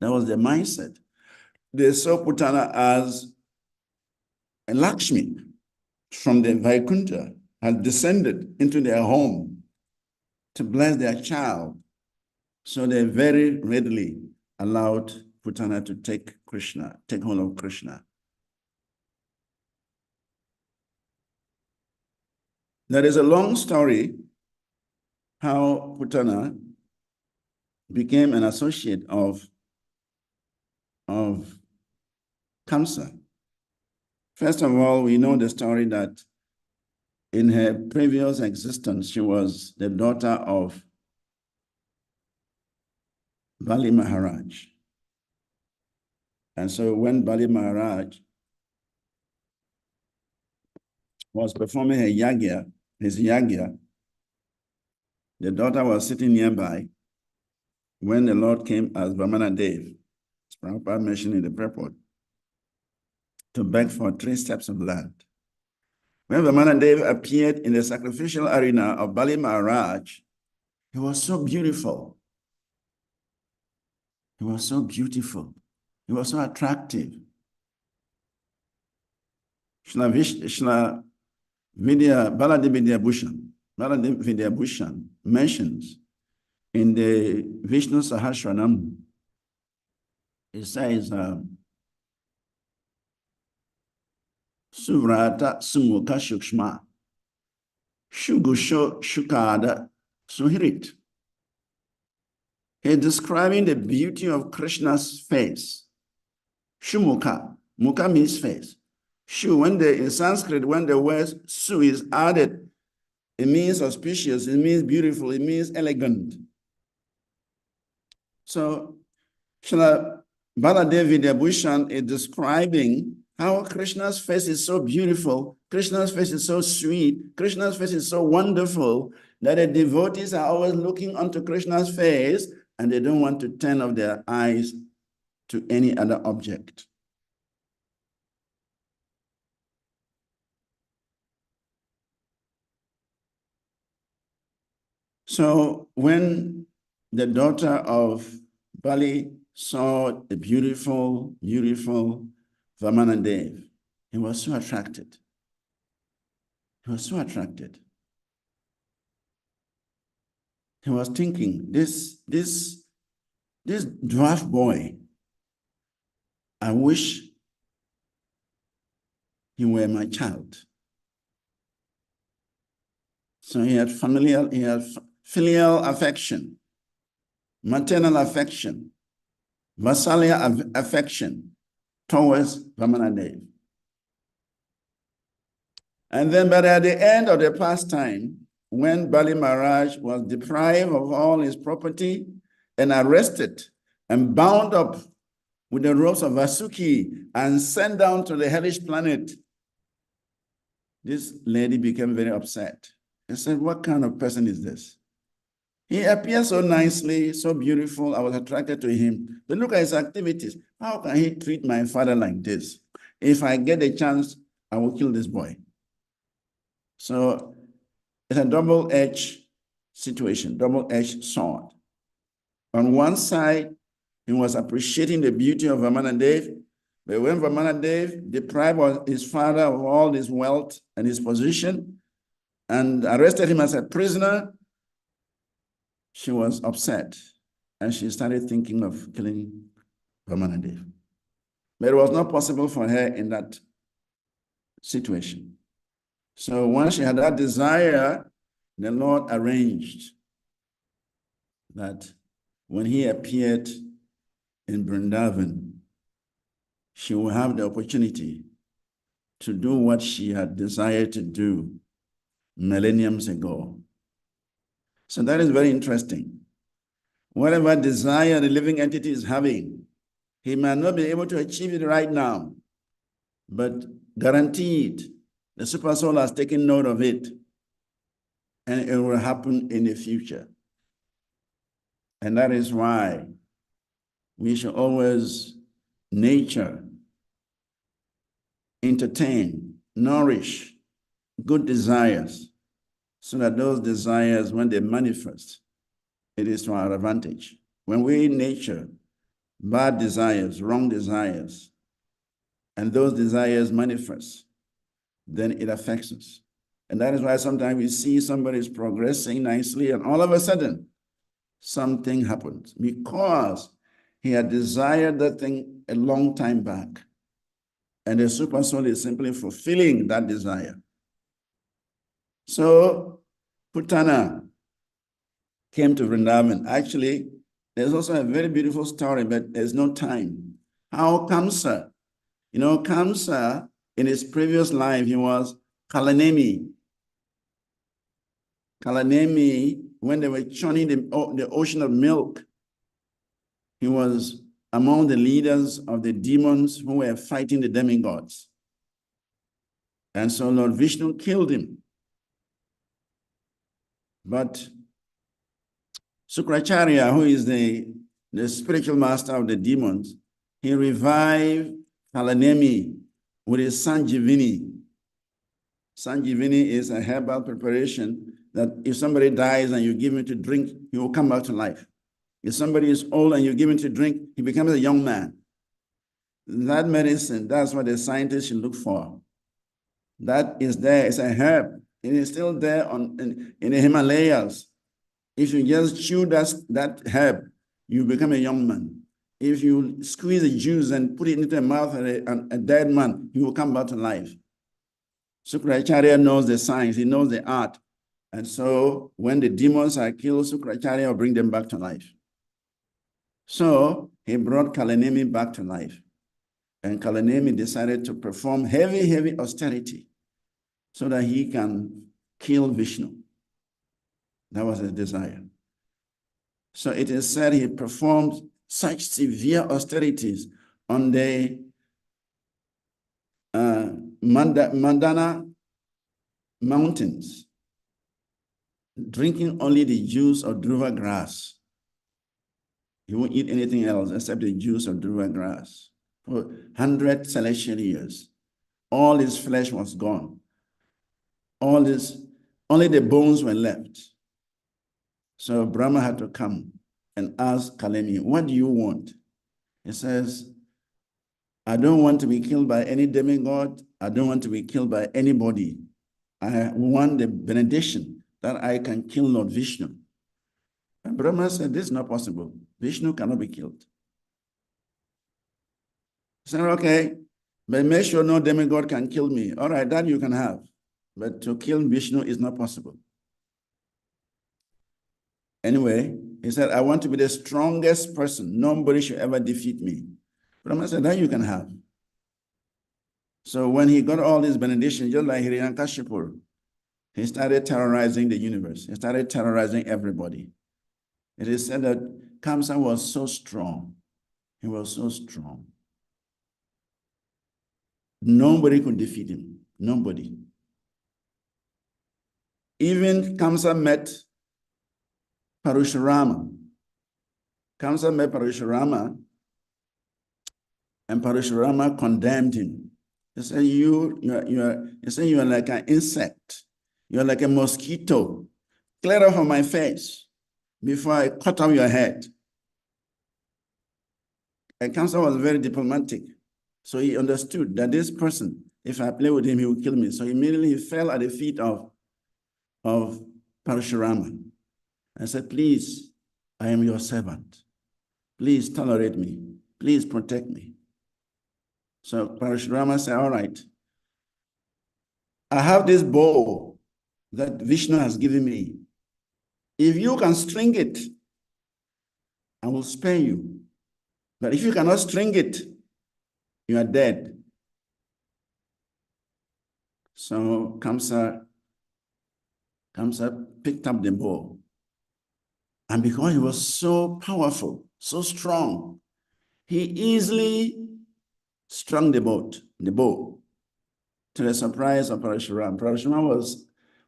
That was their mindset. They saw Putana as a Lakshmi from the Vaikuntha had descended into their home to bless their child. So they very readily allowed Putana to take hold of Krishna. There is a long story how Putana became an associate of Kamsa. First of all, we know the story that in her previous existence, she was the daughter of Bali Maharaj. And so when Bali Maharaj was performing his yagya, the daughter was sitting nearby when the Lord came as Vamana Dev, as Prabhupada mentioned in the purport, to beg for 3 steps of land. When Vamana Dev appeared in the sacrificial arena of Bali Maharaj, he was so beautiful. He was so beautiful. He was so attractive. Shla Vidya Bhushan mentions in the Vishnu Sahasranam, it says, Suvrata Sumukha Shukshma, Shugusho Shukada Suhirit. He's describing the beauty of Krishna's face. Shumukha. Mukha means face. Shu, in Sanskrit, when the word su is added, it means auspicious, it means beautiful, it means elegant. So, Srila Baladev Vidyabhushan is describing how Krishna's face is so beautiful, Krishna's face is so sweet, Krishna's face is so wonderful that the devotees are always looking onto Krishna's face and they don't want to turn off their eyes to any other object. So when the daughter of Bali saw the beautiful, beautiful Vamana Dev, he was so attracted. He was so attracted. He was thinking, this dwarf boy, I wish he were my child. So he had filial affection, maternal affection, vassalial affection towards Vamana Dev. And then, but at the end of the pastime, when Bali Maharaj was deprived of all his property and arrested and bound up with the ropes of Vasuki and sent down to the hellish planet, this lady became very upset. She said, what kind of person is this? He appears so nicely, so beautiful. I was attracted to him. But look at his activities. How can he treat my father like this? If I get a chance, I will kill this boy. So it's a double-edged situation, double-edged sword. On one side, he was appreciating the beauty of Vamana Dev, but when Vamana Dev deprived his father of all his wealth and his position and arrested him as a prisoner, she was upset and she started thinking of killing Vamana Dev. But it was not possible for her in that situation. So once she had that desire, the Lord arranged that when he appeared in Vrindavan, she will have the opportunity to do what she had desired to do millenniums ago. So that is very interesting. Whatever desire the living entity is having, he may not be able to achieve it right now, but guaranteed, the Super Soul has taken note of it, and it will happen in the future. And that is why we should always nurture, entertain, nourish good desires, so that those desires, when they manifest, it is to our advantage. When we nurture bad desires, wrong desires, and those desires manifest, then it affects us. And that is why sometimes we see somebody is progressing nicely, and all of a sudden, something happens because he had desired that thing a long time back. And the Super Soul is simply fulfilling that desire. So, Putana came to Vrindavan. Actually, there's also a very beautiful story, but there's no time. How Kamsa, Kamsa, in his previous life, he was Kalanemi. Kalanemi, when they were churning the ocean of milk, He was among the leaders of the demons who were fighting the demigods. And so Lord Vishnu killed him. But Sukracharya, who is the spiritual master of the demons, he revived Kalanemi with his Sanjivini. Sanjivini is a herbal preparation that if somebody dies and you give him to drink, he will come back to life. If somebody is old and you give him to drink, he becomes a young man. That medicine, that's what the scientists should look for. That is there, it's a herb. It is still there in the Himalayas. If you just chew that herb, you become a young man. If you squeeze the juice and put it into the mouth of a dead man, he will come back to life. Sukracharya knows the science, he knows the art. And so when the demons are killed, Sukracharya will bring them back to life. So he brought Kalanemi back to life. And Kalanemi decided to perform heavy austerity so that he can kill Vishnu. That was his desire. So it is said he performed such severe austerities on the Mandana mountains, drinking only the juice of Dhruva grass. He won't eat anything else except the juice of Dhruva grass for 100 celestial years. All his flesh was gone. Only the bones were left. So Brahma had to come and ask Kalemi, what do you want? He says, I don't want to be killed by any demigod. I don't want to be killed by anybody. I want the benediction that I can kill Lord Vishnu. And Brahma said, this is not possible. Vishnu cannot be killed. He said, okay, but make sure no demigod can kill me. All right, that you can have. But to kill Vishnu is not possible. Anyway, he said, I want to be the strongest person. Nobody should ever defeat me. Brahma said, that you can have. So when he got all these benedictions, just like Hiranyakashipu, he started terrorizing the universe. He started terrorizing everybody. It is said that Kamsa was so strong. He was so strong. Nobody could defeat him. Nobody. Even Kamsa met Parashurama. Kamsa met Parashurama, and Parashurama condemned him. He said, you are like an insect. You're like a mosquito. Clear off of my face before I cut off your head. And Kamsa was very diplomatic. So he understood that this person, if I play with him, he will kill me. So immediately he fell at the feet of Parashurama. I said, please, I am your servant. Please tolerate me. Please protect me. So Parashurama said, all right, I have this bow that Vishnu has given me. If you can string it, I will spare you. But if you cannot string it, you are dead. So Kamsa picked up the bow. And because he was so powerful, so strong, he easily strung the bow, to the surprise of Parashurama. Parashurama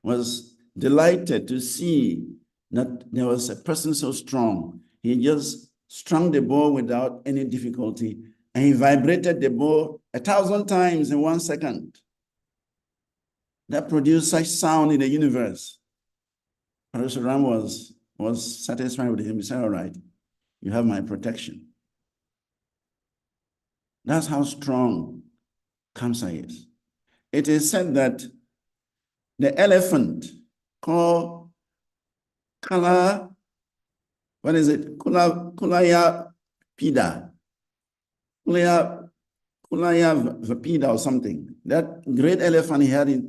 was delighted to see that there was a person so strong. He just strung the bow without any difficulty, and he vibrated the bow 1,000 times in 1 second. That produced such sound in the universe. Parashurama was satisfied with him. He said, all right, you have my protection. That's how strong Kamsa is. It is said that the elephant called Kulaya Pida. Kulaya Vapida or something. That great elephant he had in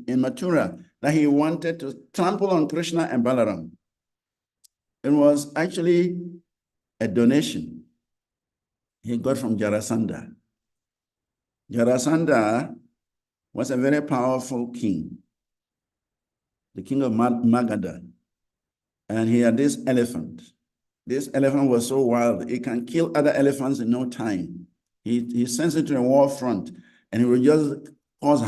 Mathura that he wanted to trample on Krishna and Balaram. It was actually a donation he got from Jarasandha. Jarasandha was a very powerful king, the king of Magadha. And he had this elephant this elephant was so wild, it can kill other elephants in no time. He sends it to a war front, and it will just cause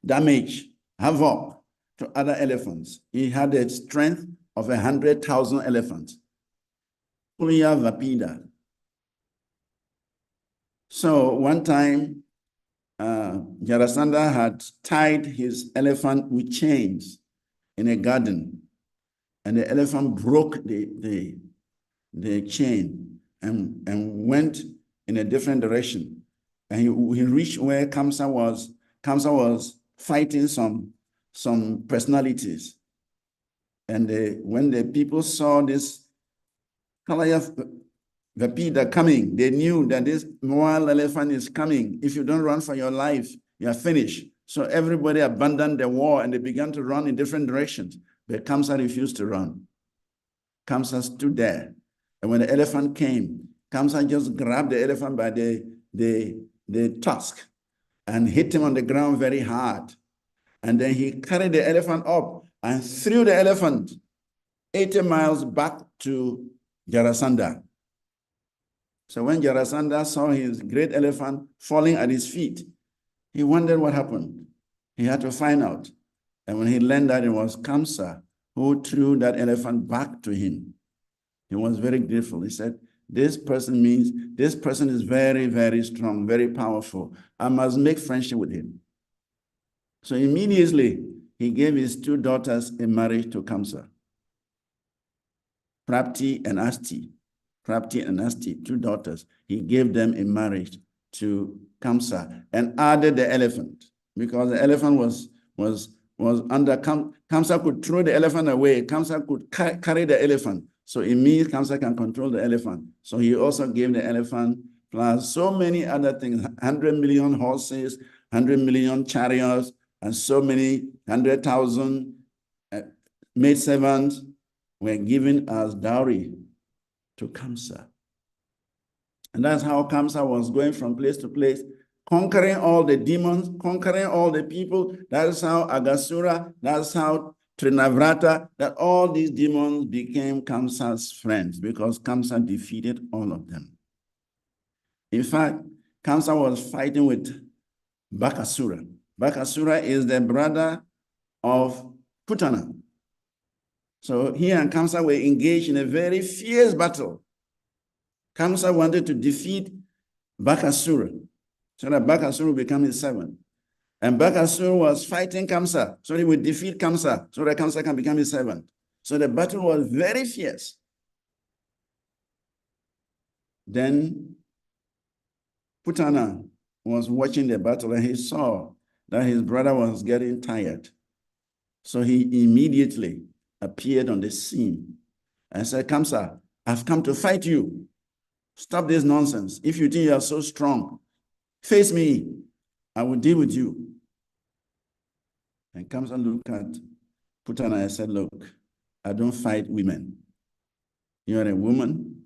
damage, havoc to other elephants. He had the strength of 100,000 elephants. Punya Vapida. So one time, Jarasandha had tied his elephant with chains in a garden, and the elephant broke the chain and went in a different direction. And he reached where Kamsa was. Kamsa was fighting some personalities. And when the people saw this Kalaya Vapida coming, they knew that this wild elephant is coming. If you don't run for your life, you are finished. So everybody abandoned the war and they began to run in different directions. But Kamsa refused to run. Kamsa stood there. And when the elephant came, Kamsa just grabbed the elephant by the tusk and hit him on the ground very hard. And then he carried the elephant up and threw the elephant 80 miles back to Jarasandha. So when Jarasandha saw his great elephant falling at his feet, he wondered what happened. He had to find out. And when he learned that it was Kamsa who threw that elephant back to him, he was very grateful. He said, this person is very, very strong, very powerful. I must make friendship with him. So immediately, he gave his 2 daughters in marriage to Kamsa. Prapti and Asti. Prapti and Asti, 2 daughters. He gave them in marriage to Kamsa and added the elephant because the elephant was under Kamsa could throw the elephant away. Kamsa could carry the elephant. So it means Kamsa can control the elephant. So he also gave the elephant plus so many other things, 100 million horses, 100 million chariots, and so many 100,000 maidservants were given as dowry to Kamsa. And that's how Kamsa was going from place to place, conquering all the demons, conquering all the people. That's how Agasura, that's how Trinavrata, that all these demons became Kamsa's friends because Kamsa defeated all of them. In fact, Kamsa was fighting with Bakasura. Bakasura is the brother of Putana. So he and Kamsa were engaged in a very fierce battle. Kamsa wanted to defeat Bakasura so that Bakasura would become his servant. And Bakasura was fighting Kamsa so he would defeat Kamsa so that Kamsa can become his servant. So the battle was very fierce. Then Putana was watching the battle and he saw that his brother was getting tired. So he immediately appeared on the scene and said, Kamsa, I've come to fight you. Stop this nonsense. If you think you are so strong, face me. I will deal with you. And Kamsa looked at Putana and said, look, I don't fight women. You are a woman.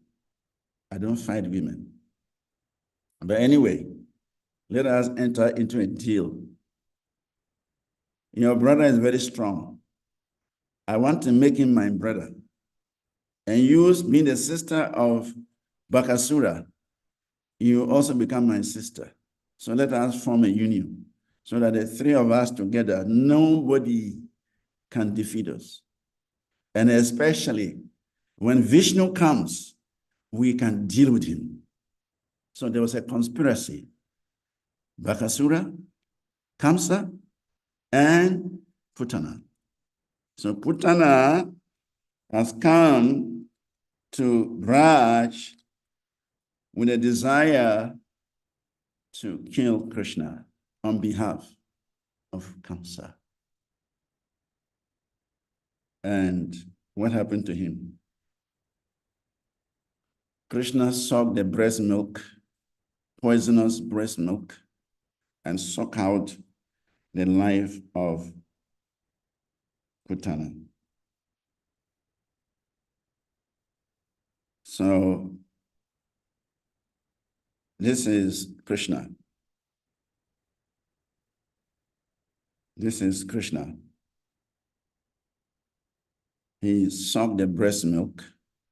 I don't fight women. But anyway, let us enter into a deal. Your brother is very strong. I want to make him my brother. And you, being the sister of Bakasura, you also become my sister. So let us form a union so that the 3 of us together, nobody can defeat us. And especially when Vishnu comes, we can deal with him. So there was a conspiracy. Bakasura, Kamsa, and Putana. So Putana has come to Raj with a desire to kill Krishna on behalf of Kamsa. And what happened to him? Krishna sucked the breast milk, poisonous breast milk, and sucked out the life of Putana. So this is Krishna. This is Krishna. He sucked the breast milk,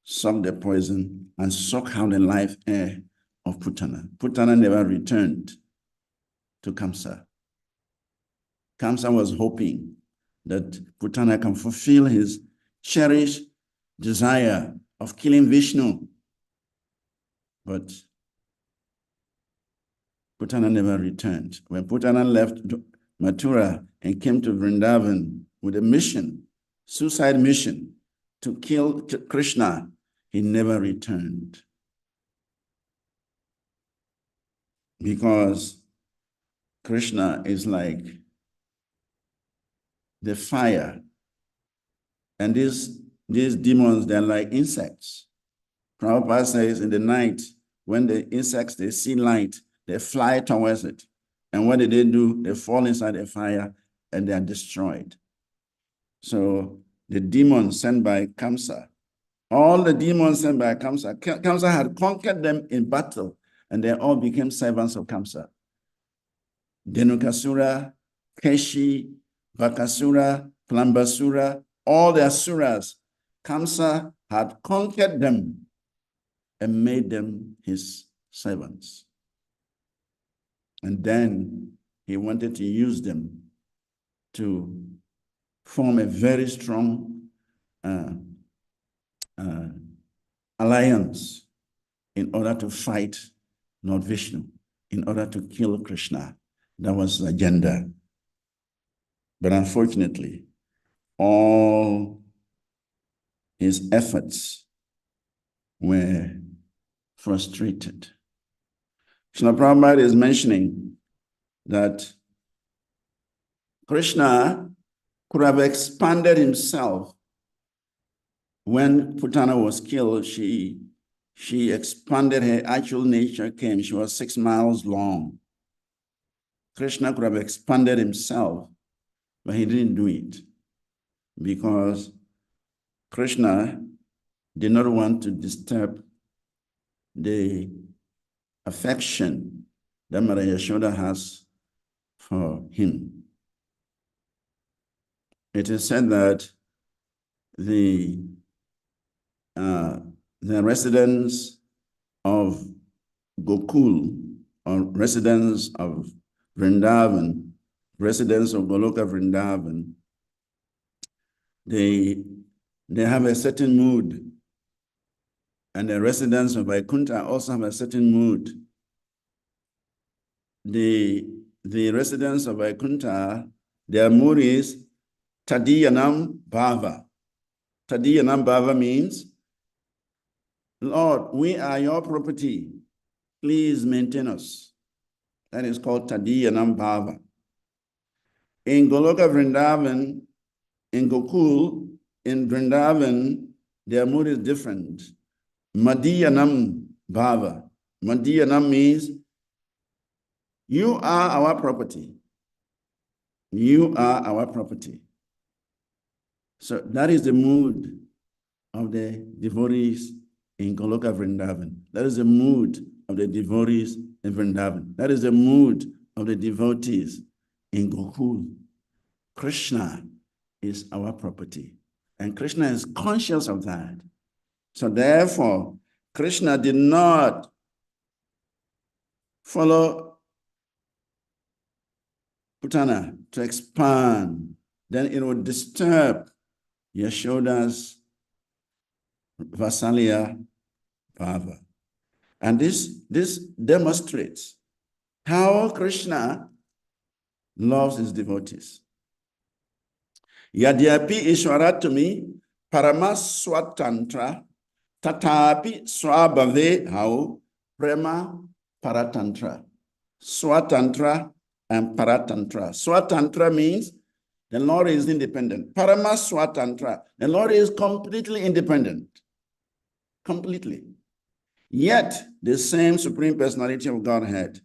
sucked the poison, and sucked out the life air of Putana. Putana never returned to Kamsa. Kamsa was hoping that Putana can fulfill his cherished desire of killing Vishnu. But Putana never returned. When Putana left Mathura and came to Vrindavan with a mission, suicide mission, to kill Krishna, he never returned. Because Krishna is like the fire. And these demons, they're like insects. Prabhupada says in the night, when the insects, they see light, they fly towards it. And what do? They fall inside the fire and they are destroyed. So the demons sent by Kamsa, all the demons sent by Kamsa, Kamsa had conquered them in battle, and they all became servants of Kamsa. Dhenukasura, Keshi, Bakasura, Plambasura, all the asuras, Kamsa had conquered them and made them his servants. And then he wanted to use them to form a very strong alliance in order to fight Lord Vishnu, in order to kill Krishna. That was the agenda. But unfortunately, all his efforts were frustrated. Srila Prabhupada is mentioning that Krishna could have expanded himself. When Putana was killed, she expanded, her actual nature came. She was 6 miles long. Krishna could have expanded himself, but he didn't do it because Krishna did not want to disturb the affection that Mother Yashoda has for him. It is said that the residents of Gokul, or residents of Vrindavan, residents of Goloka Vrindavan, they have a certain mood. And the residents of Vaikuntha also have a certain mood. The residents of Vaikuntha, their mood is Tadiyanam Bhava. Tadiyanam Bhava means, Lord, we are your property. Please maintain us. That is called Tadiyanam Bhava. In Goloka Vrindavan, in Gokul, in Vrindavan, their mood is different. Madhyanam Bhava. Madhyanam means, you are our property. You are our property. So that is the mood of the devotees in Goloka Vrindavan. That is the mood of the devotees in Vrindavan. That is the mood of the devotees in Gokul. Krishna is our property. And Krishna is conscious of that. So therefore, Krishna did not follow Putana to expand. Then it would disturb Yashoda's Vasalya Bhava. And this demonstrates how Krishna loves his devotees. Yadyapi Ishwaratami Paramaswatantra Tatapi Swabhave Hau Prema Paratantra. Swatantra and Paratantra. Swatantra means the Lord is independent. Paramaswatantra, the Lord is completely independent. Completely. Yet, the same Supreme Personality of Godhead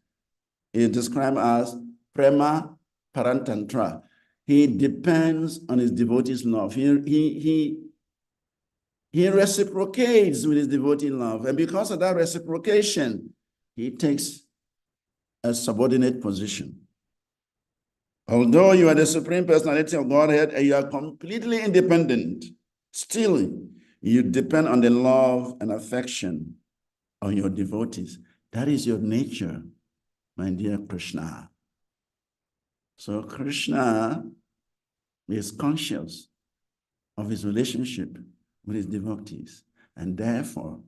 is described as Prema Paratantra. He depends on his devotees' love. He reciprocates with his devotee love. And because of that reciprocation, he takes a subordinate position. Although you are the Supreme Personality of Godhead and you are completely independent, still You depend on the love and affection of your devotees. That is your nature, my dear Krishna. So Krishna is conscious of his relationship with his devotees, and therefore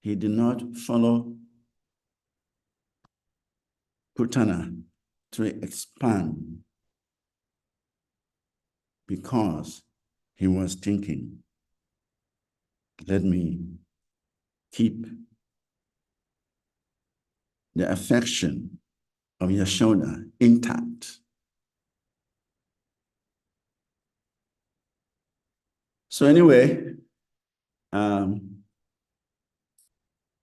he did not follow Putana to expand because he was thinking, let me keep the affection of Yashoda intact. So anyway, time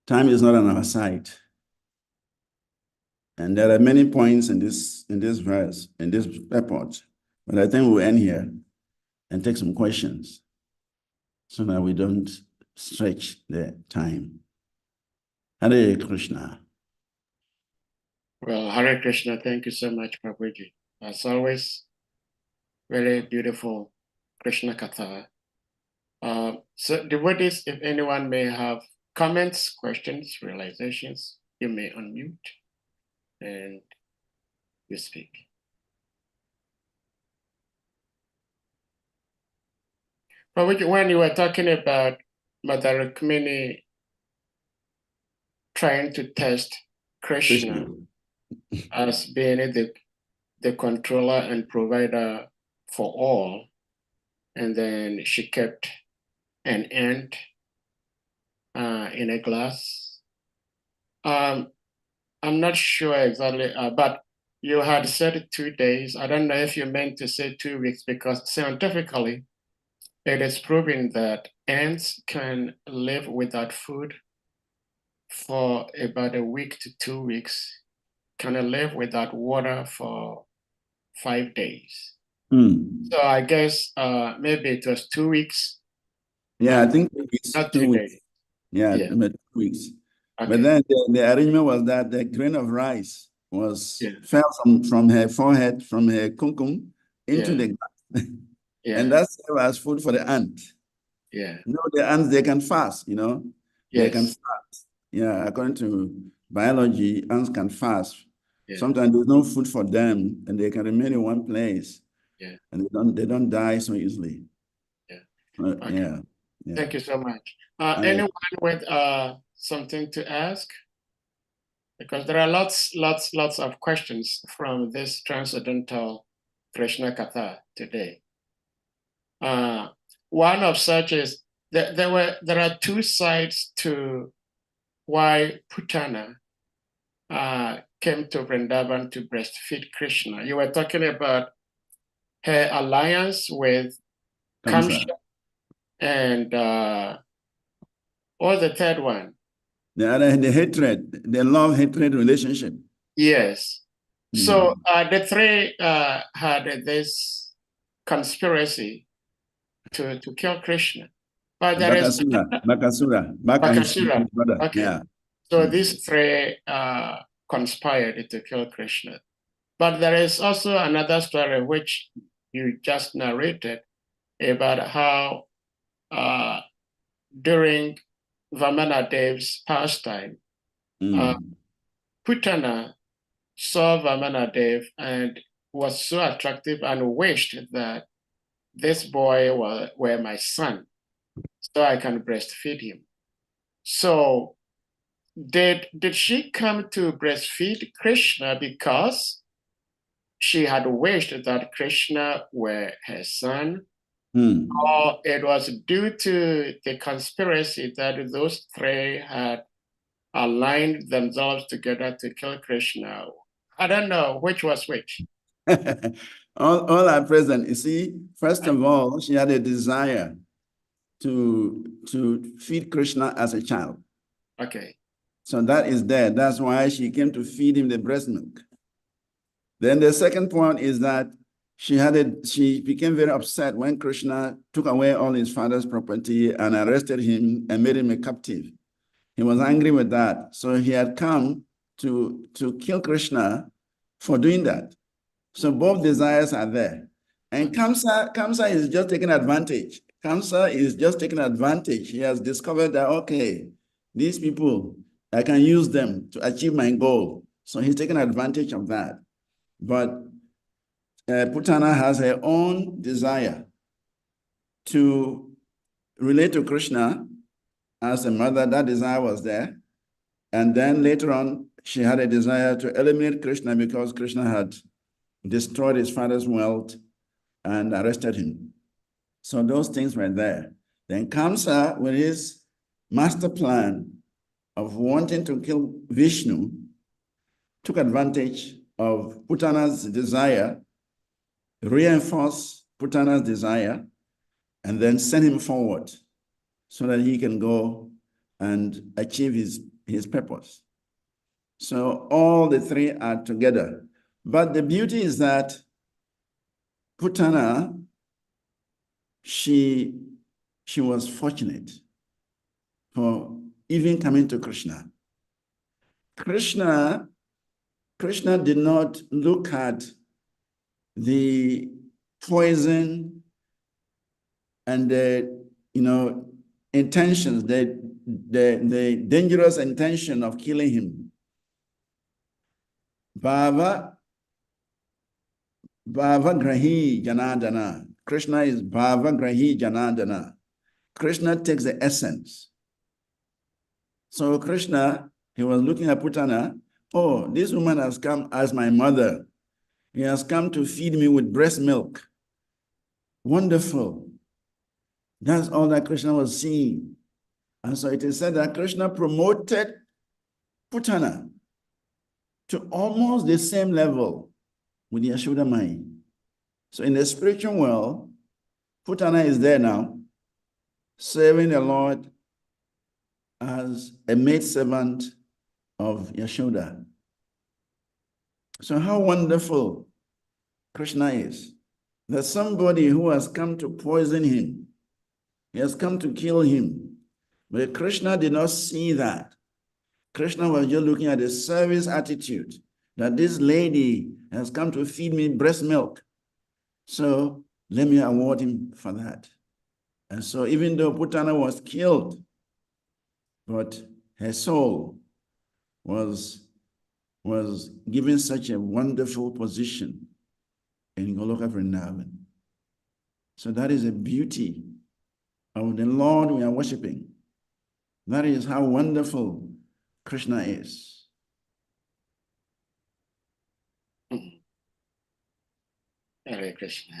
is not on our side. And there are many points in this verse, in this report, but I think we'll end here and take some questions so that we don't stretch the time. Hare Krishna. Well, Hare Krishna, thank you so much, Prabhuji. As always, very beautiful Krishna Katha. So devotees, if anyone may have comments, questions, realizations, you may unmute and you speak. Prabhuji, when you were talking about Mother Rukmini trying to test Krishna as being the controller and provider for all, and then she kept an ant in a glass. I'm not sure exactly, but you had said 2 days. I don't know if you meant to say 2 weeks, because scientifically, it is proven that ants can live without food for about a week to 2 weeks, can live without water for 5 days. So I guess maybe it was 2 weeks. Yeah, I think it's Not 2 2 weeks. days. Yeah, Yeah. 2 weeks. Okay. But then the arrangement was that the grain of rice fell from her forehead, from her kumkum, into the glass. And that's as food for the ant. Yeah. You know, the ants, they can fast, you know. Yes. They can fast. Yeah, according to biology, ants can fast. Yeah. Sometimes there's no food for them, and they can remain in one place. Yeah. And they don't die so easily. Yeah. Okay. Yeah. Thank you so much. Anyone with something to ask? Because there are lots of questions from this transcendental Krishna Katha today. One of such is that there are 2 sides to why Putana came to Vrindavan to breastfeed Krishna. You were talking about her alliance with Kamsa and or the third one. The hatred, the love-hatred relationship. Yes. So the 3 had this conspiracy to kill Krishna. But there is Bakasura. Okay. Yeah. So these 3 conspired to kill Krishna. But there is also another story which you just narrated about how during Vamanadev's pastime, Putana saw Vamanadev and was so attractive and wished that this boy were my son, so I can breastfeed him. So did she come to breastfeed Krishna because she had wished that Krishna were her son, or it was due to the conspiracy that those 3 had aligned themselves together to kill Krishna? I don't know which was which. all are present. You see, first of all, she had a desire to feed Krishna as a child. Okay. So that is there. That's why she came to feed him the breast milk. Then the second point is that she became very upset when Krishna took away all his father's property and arrested him and made him a captive. He was angry with that. So he had come to kill Krishna for doing that. So both desires are there. And Kamsa is just taking advantage. Kamsa is just taking advantage. He has discovered that, okay, these people, I can use them to achieve my goal. So he's taking advantage of that. But Putana has her own desire to relate to Krishna as a mother. That desire was there. And then later on, she had a desire to eliminate Krishna because Krishna had destroyed his father's wealth and arrested him. So those things were there. Then Kamsa, with his master plan of wanting to kill Vishnu, took advantage of Putana's desire, reinforced Putana's desire, and then sent him forward so that he can go and achieve his purpose. So all the three are together. But the beauty is that Putana, she was fortunate for even coming to Krishna. Krishna did not look at the poison and the intentions, the dangerous intention of killing him. Bhava Grahi Janardana. Krishna is Bhava Grahi Janardana. Krishna takes the essence. So Krishna, he was looking at Putana. Oh, this woman has come as my mother. He has come to feed me with breast milk. Wonderful. That's all that Krishna was seeing. And so it is said that Krishna promoted Putana to almost the same level with Yashoda Mai. So in the spiritual world, Putana is there now, serving the Lord as a maidservant of Yashoda. So how wonderful Krishna is. That somebody who has come to poison him, he has come to kill him. But Krishna did not see that. Krishna was just looking at the service attitude, that this lady has come to feed me breast milk. So let me award him for that. And so even though Putana was killed, but her soul was given such a wonderful position in Goloka Vrindavan. So that is a beauty of the Lord we are worshiping. That is how wonderful Krishna is. Hare Krishna.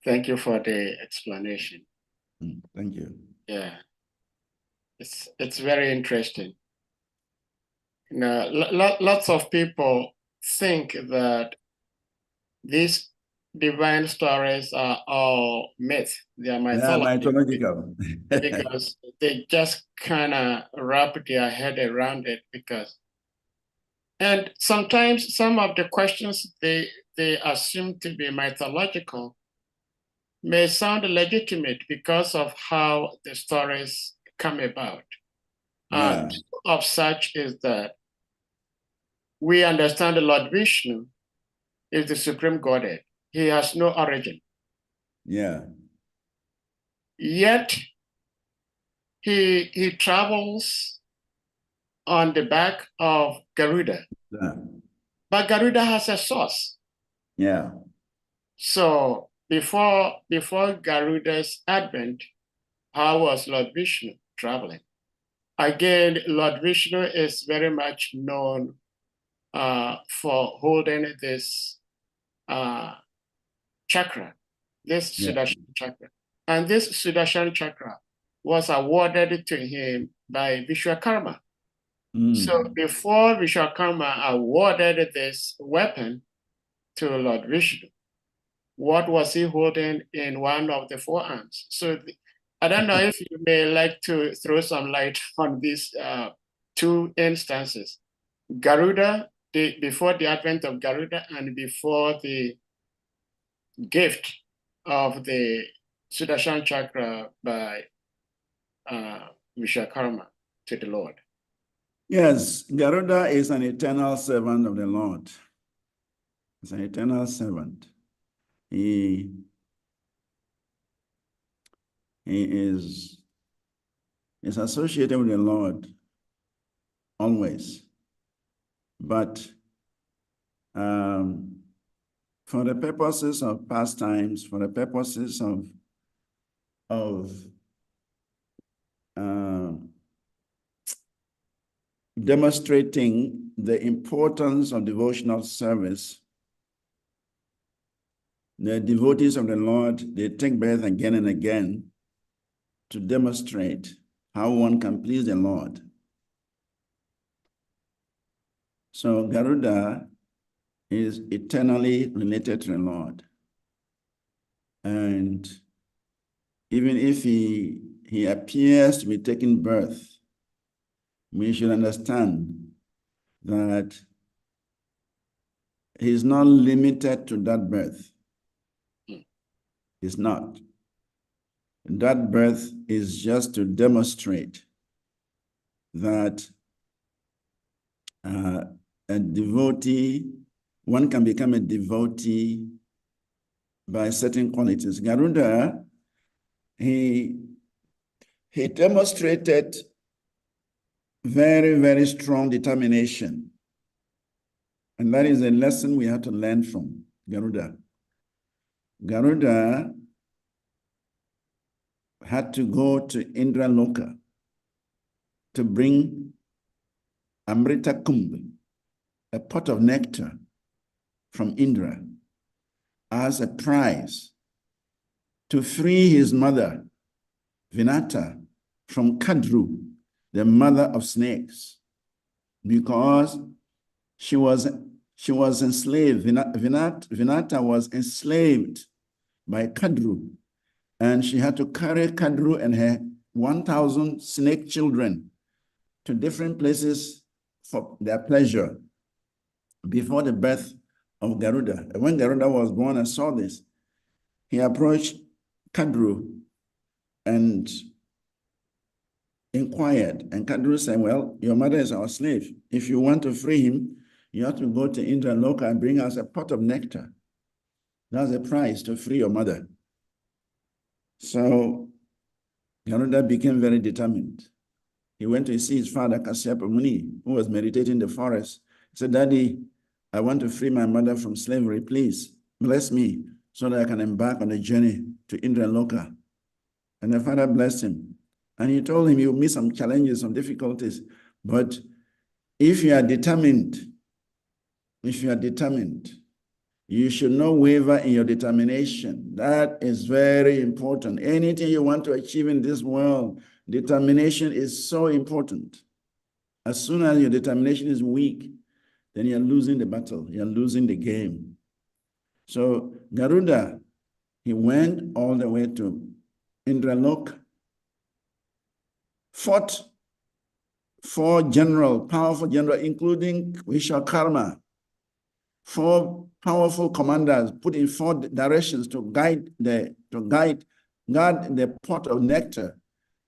Thank you for the explanation. Thank you. Yeah, it's very interesting. Lots of people think that these divine stories are all myth. They are mythological. because they just kind of wrap their head around it and sometimes some of the questions they assume to be mythological may sound legitimate because of how the stories come about. Yeah. Of such is that we understand the Lord Vishnu is the supreme Godhead. He has no origin. Yeah. Yet he travels on the back of Garuda. Yeah. But Garuda has a source. Yeah. So before Garuda's advent, how was Lord Vishnu traveling? Again, Lord Vishnu is very much known for holding this chakra, this Sudarshan chakra. And this Sudarshan chakra was awarded to him by Vishwakarma. So before Vishwakarma awarded this weapon to Lord Vishnu, what was he holding in one of the forearms? So I don't know if you may like to throw some light on these two instances. Garuda, before the advent of Garuda and before the gift of the Sudarshan chakra by Vishwakarma to the Lord. Yes, Garuda is an eternal servant of the Lord. He's an eternal servant. He he is associated with the Lord always. But for the purposes of pastimes, for the purposes of demonstrating the importance of devotional service, the devotees of the Lord, they take birth again and again to demonstrate how one can please the Lord. So Garuda is eternally related to the Lord. And even if he appears to be taking birth, we should understand that he's not limited to that birth. He's not. That birth is just to demonstrate that a devotee, one can become a devotee by certain qualities. Garuda, he demonstrated very, very strong determination. And that is a lesson we have to learn from Garuda. Garuda had to go to Indra Loka to bring Amrita Kumbh, a pot of nectar from Indra, as a prize to free his mother, Vinata, from Kadru, the mother of snakes, because she was enslaved. Vinata was enslaved by Kadru, and she had to carry Kadru and her 1,000 snake children to different places for their pleasure before the birth of Garuda. And when Garuda was born and saw this, he approached Kadru and inquired, and Kadru said, well, your mother is our slave. If you want to free him, you have to go to Indra Loka and bring us a pot of nectar. That's a price to free your mother. So Garuda became very determined. He went to see his father, Kasyapa Muni, who was meditating in the forest. He said, Daddy, I want to free my mother from slavery. Please bless me so that I can embark on a journey to Indra Loka. And the father blessed him. And he told him, you'll meet some challenges, some difficulties. But if you are determined, you should not waver in your determination. That is very important. Anything you want to achieve in this world, determination is so important. As soon as your determination is weak, then you're losing the battle, you're losing the game. So Garuda, he went all the way to Indralok, fought four powerful generals, including Vishwakarma, 4 powerful commanders put in 4 directions to guard the pot of nectar.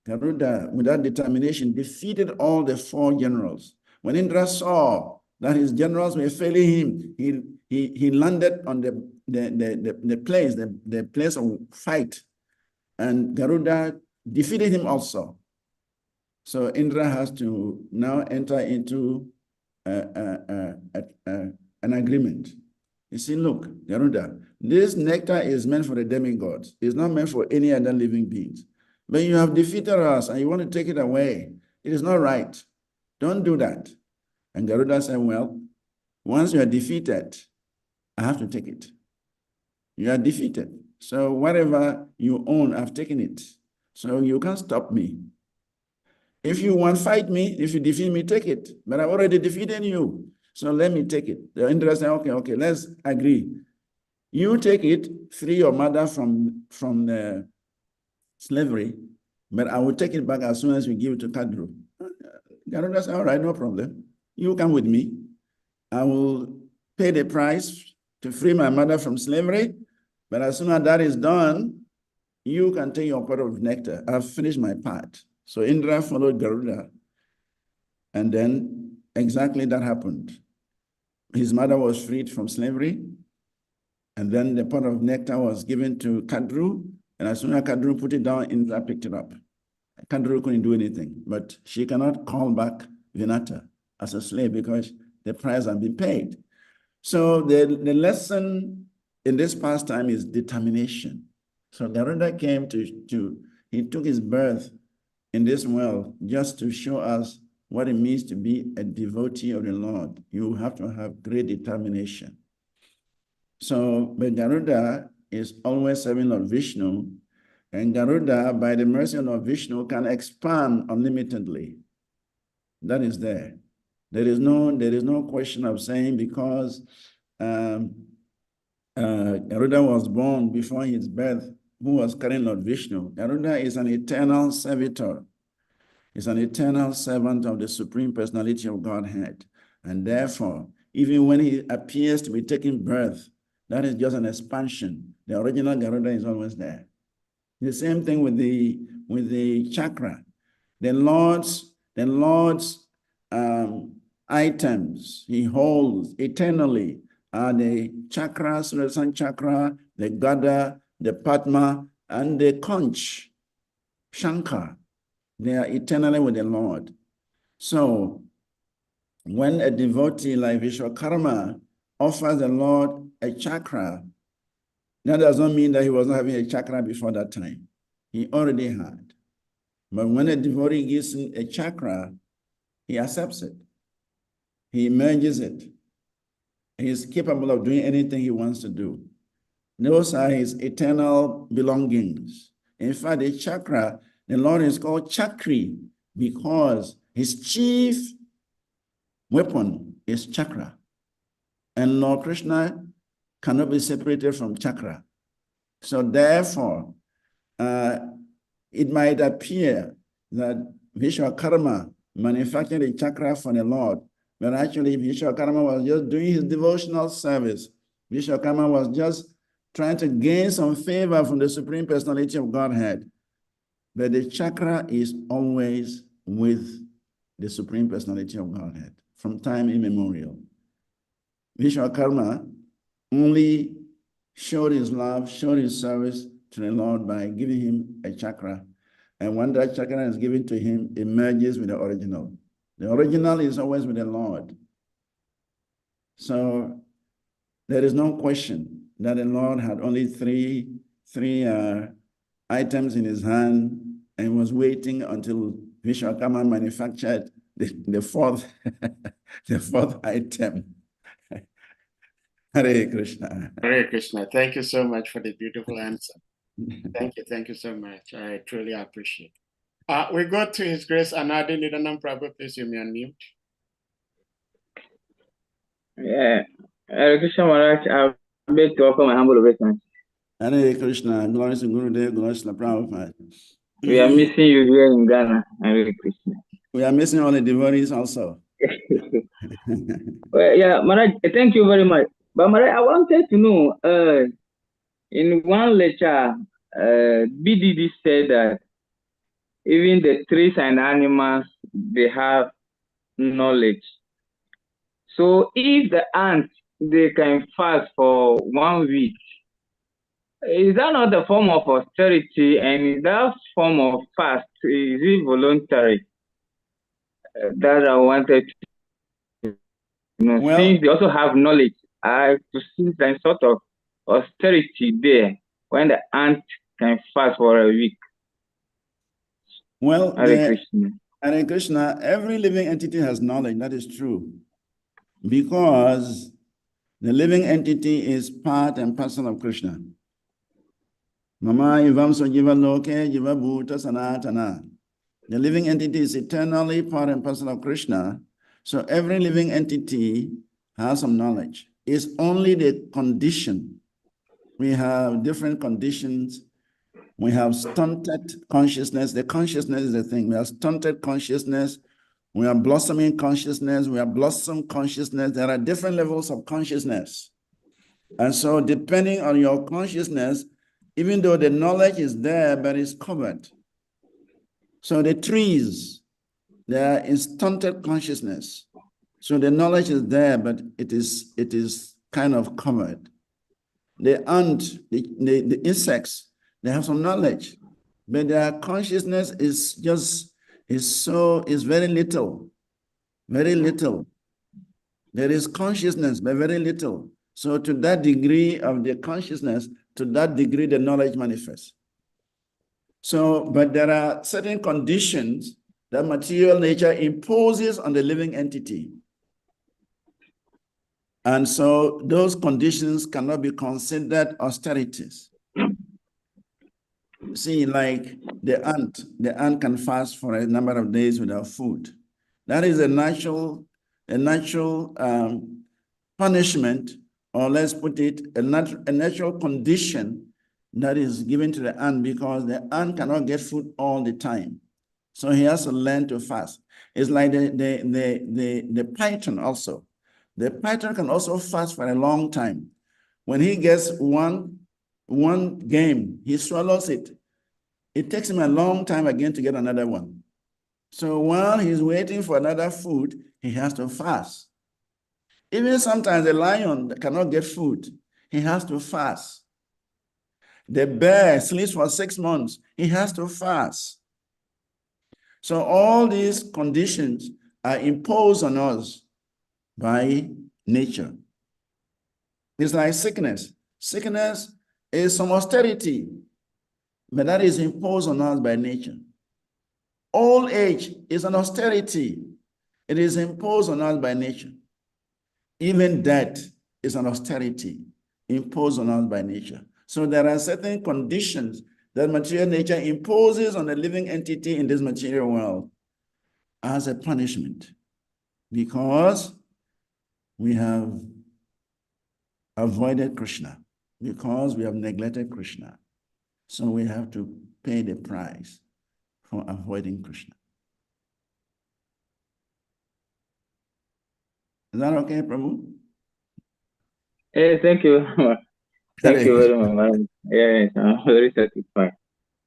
Garuda, with that determination, defeated all the 4 generals. When Indra saw that his generals were failing him, he landed on the place of fight, and Garuda defeated him also. So Indra has to now enter into an agreement. You see, look, Garuda, this nectar is meant for the demigods. It's not meant for any other living beings. But you have defeated us and you want to take it away. It is not right. Don't do that. And Garuda said, well, once you are defeated, I have to take it. You are defeated. So whatever you own, I've taken it. So you can't stop me. If you want to fight me, if you defeat me, take it. But I've already defeated you. So let me take it. The Indra said, okay, let's agree. You take it, free your mother from the slavery, but I will take it back as soon as we give it to Kadru. Garuda said, all right, no problem. You come with me. I will pay the price to free my mother from slavery, but as soon as that is done, you can take your pot of nectar. I've finished my part. So Indra followed Garuda, and then exactly that happened. His mother was freed from slavery, and then the pot of nectar was given to Kadru, And as soon as Kadru put it down, Indra picked it up. Kadru couldn't do anything, but she cannot call back Vinata as a slave because the price has been paid. So the lesson in this pastime is determination. So Garuda came he took his birth in this world just to show us what it means to be a devotee of the Lord. You have to have great determination. So, but Garuda is always serving Lord Vishnu, and Garuda, by the mercy of Lord Vishnu, can expand unlimitedly. That is there. There is no question of saying because Garuda was born before his birth, who was carrying Lord Vishnu. Garuda is an eternal servitor. He's an eternal servant of the Supreme Personality of Godhead. And therefore, even when he appears to be taking birth, that is just an expansion. The original Garuda is always there. The same thing with the chakra. The Lord's items he holds eternally are the chakras, the sun chakra, the Gada, the Padma, and the Conch, Shankar. They are eternally with the Lord. So when a devotee like Vishwakarma offers the Lord a chakra, that does not mean that he was not having a chakra before that time. He already had. But when a devotee gives him a chakra, he accepts it. He merges it. He is capable of doing anything he wants to do. Those are his eternal belongings. In fact, the chakra, the Lord is called Chakri because his chief weapon is chakra. And Lord Krishna cannot be separated from chakra. So therefore, it might appear that Vishwakarma manufactured a chakra for the Lord, but actually Vishwakarma was just doing his devotional service. Vishwakarma was just trying to gain some favor from the Supreme Personality of Godhead. But the chakra is always with the Supreme Personality of Godhead from time immemorial. Vishwakarma only showed his love, showed his service to the Lord by giving him a chakra. And when that chakra is given to him, it merges with the original. The original is always with the Lord. So there is no question that the Lord had only three items in his hand and was waiting until Vishwakarma manufactured the fourth item. Hare Krishna. Hare Krishna. Thank you so much for the beautiful answer. Thank you so much. I truly appreciate it. We go to His Grace Anadi Nidanam Prabhu. Please, you may unmute. Yeah, Hare Krishna Maharaj, I beg to offer my humble obeisance. Hare Krishna. Glory to Gurudev, glory to Prabhupada. We are missing you here in Ghana. Hare Krishna. We are missing all the devotees also. Well, yeah, Maharaj, thank you very much. But Maharaj, I wanted to know, in one lecture, BDD said that even the trees and animals, they have knowledge. So if the ants, they can fast for 1 week, is that not a form of austerity? And is that form of fast, is it voluntary? That I wanted to know. Well, since they also have knowledge, I have to see some sort of austerity there when the ant can fast for a week. Well, Hare Krishna. Hare Krishna, every living entity has knowledge. That is true. Because the living entity is part and parcel of Krishna. Mama Ivam Sojiva Loke Jiva Bhuta Sanatana. The living entity is eternally part and parcel of Krishna. So every living entity has some knowledge. It's only the condition. We have different conditions. We have stunted consciousness. The consciousness is the thing. We have stunted consciousness. We have blossoming consciousness. We have blossom consciousness. There are different levels of consciousness. And so depending on your consciousness, even though the knowledge is there, but it's covered. So the trees, they are in stunted consciousness. So the knowledge is there, but it is kind of covered. The ant, the insects, They have some knowledge, but their consciousness is very little, very little. There is consciousness, but very little. So to that degree of the consciousness, to that degree the knowledge manifests. So, but there are certain conditions that material nature imposes on the living entity. And so those conditions cannot be considered austerities. See, like the ant can fast for a number of days without food. That is a natural punishment, or let's put it, a natural condition that is given to the ant, because the ant cannot get food all the time. So he has to learn to fast. It's like the python also. The python can also fast for a long time. When he gets one game, he swallows it. It takes him a long time again to get another one. So while he's waiting for another food, he has to fast. Even sometimes the lion cannot get food. He has to fast. The bear sleeps for 6 months. He has to fast. So all these conditions are imposed on us by nature. It's like sickness. Sickness is some austerity, but that is imposed on us by nature. Old age is an austerity. It is imposed on us by nature. Even death is an austerity imposed on us by nature. So there are certain conditions that material nature imposes on a living entity in this material world as a punishment, because we have avoided Krishna, because we have neglected Krishna. So we have to pay the price for avoiding Krishna. Is that okay, Prabhu? Hey, thank you. Thank you very much. Yes, I'm very satisfied.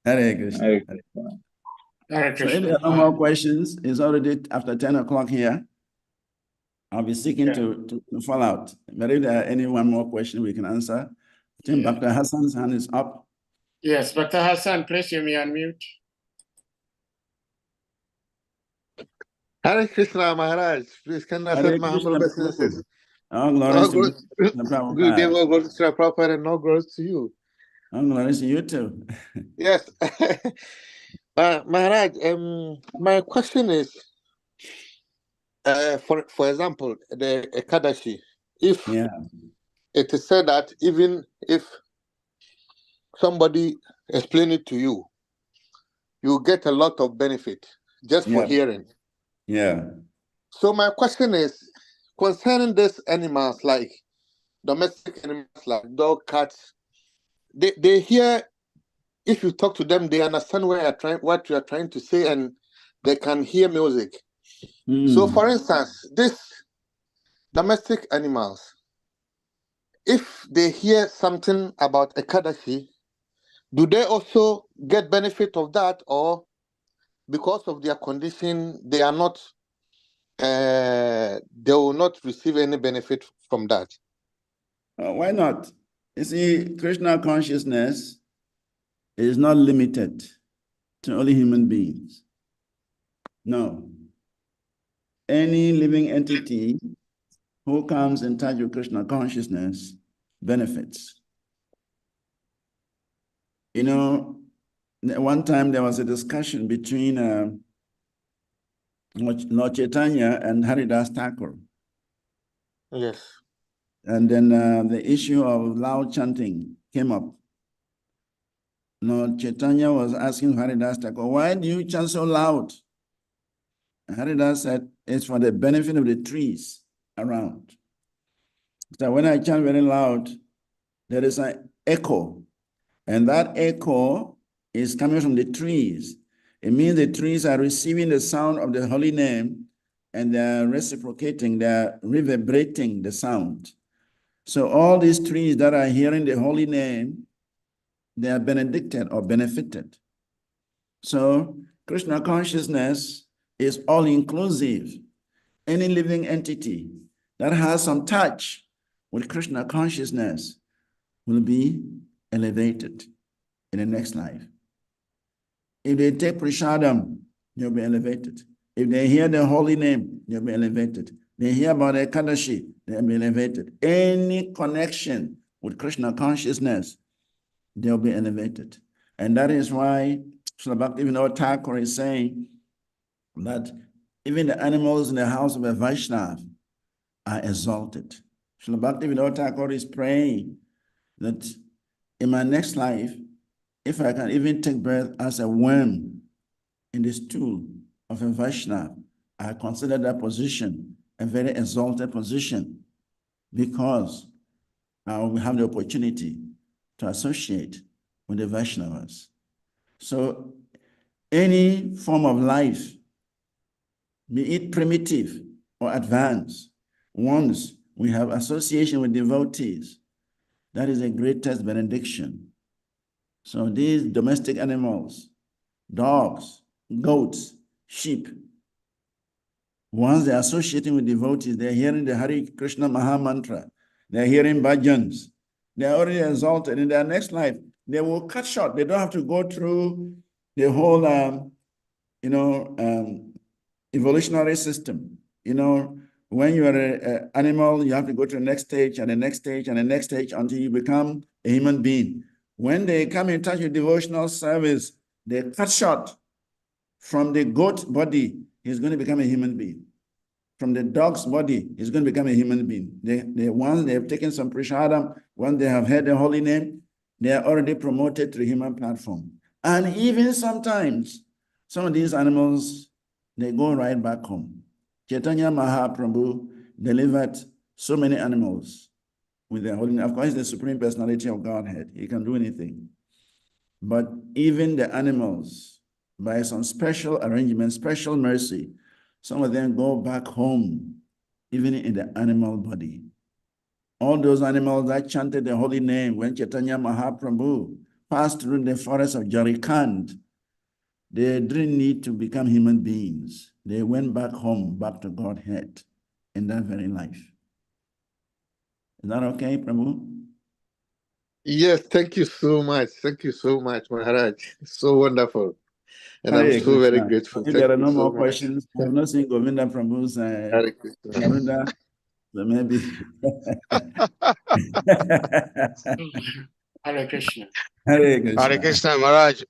Hare Krishna. Hare Hare. Krishna. Hare So if Krishna. there are no more questions, it's already after 10 o'clock here. I'll be seeking Yeah. to fall out. But if there are any one more question we can answer, I think Yeah. Dr. Hassan's hand is up. Yes, Dr. Hassan, please you may unmute. Hare Krishna Maharaj, please can I Hare accept my humble Krishna, obeisances? all glories All to glories, Krishna good Prabhupada. day, all glories to Prabhupada, and all glories to you. All glories to you too. Yes. Maharaj, my question is, for example, the Ekadashi, if Yeah, it is said that even if somebody explain it to you, you get a lot of benefit just for yeah, hearing. yeah. So my question is, concerning these animals, like domestic animals like dog, cats, they hear, if you talk to them, they understand what you are trying to say, and they can hear music. So for instance, these domestic animals, if they hear something about Ekadashi, do they also get benefit of that, or because of their condition, they are not, they will not receive any benefit from that? Why not? You see, Krishna consciousness is not limited to only human beings. No. Any living entity who comes in touch with Krishna consciousness benefits. You know, one time there was a discussion between Lord Chaitanya and Haridas Thakur. Yes. And then the issue of loud chanting came up. Lord Chaitanya was asking Haridas Thakur, why do you chant so loud? And Haridas said, it's for the benefit of the trees around. So when I chant very loud, there is an echo. And that echo is coming from the trees. It means the trees are receiving the sound of the holy name, and they're reciprocating, they're reverberating the sound. So all these trees that are hearing the holy name, they are benedicted or benefited. So Krishna consciousness is all-inclusive. Any living entity that has some touch with Krishna consciousness will be elevated. in the next life. If they take Prashadam, they'll be elevated. If they hear the holy name, they'll be elevated. They hear about the Kadashi, they'll be elevated. Any connection with Krishna consciousness, they'll be elevated. And that is why Srila Bhaktivinoda Thakur is saying that even the animals in the house of a Vaishnava are exalted. Srila Bhaktivinoda Thakur is praying that in my next life, if I can even take birth as a worm in the stool of a Vaishnava, I consider that position a very exalted position because I will have the opportunity to associate with the Vaishnavas. So any form of life, be it primitive or advanced, once we have association with devotees, that is the greatest benediction. So these domestic animals, dogs, goats, sheep, once they're associating with devotees, they're hearing the Hare Krishna Maha Mantra, they're hearing bhajans, they're already exalted. In their next life, they will cut short. They don't have to go through the whole, evolutionary system. When you are an animal, you have to go to the next stage and the next stage and the next stage until you become a human being. When they come in touch with devotional service, they cut short. From the goat body, he's going to become a human being. From the dog's body, he's going to become a human being. Once they have taken some prashadam, once they have heard the holy name, they are already promoted to the human platform. And even sometimes, some of these animals, they go right back home. Chaitanya Mahaprabhu delivered so many animals with their holy name. Of course, he's the Supreme Personality of Godhead. He can do anything. But even the animals, by some special arrangement, special mercy, some of them go back home, even in the animal body. All those animals that chanted the holy name when Chaitanya Mahaprabhu passed through the forest of Jharkhand, they didn't need to become human beings. They went back home, back to Godhead in that very life. Is that okay, Prabhu? Yes, thank you so much. Thank you so much, Maharaj. So wonderful. And Hare I'm so Krishna. very grateful. If Thank there are you no so more much. questions, I've not seen Govinda Prabhu's Hare Krishna. Garuda, so maybe. Hare Krishna. Hare Krishna. Hare Krishna, Maharaj.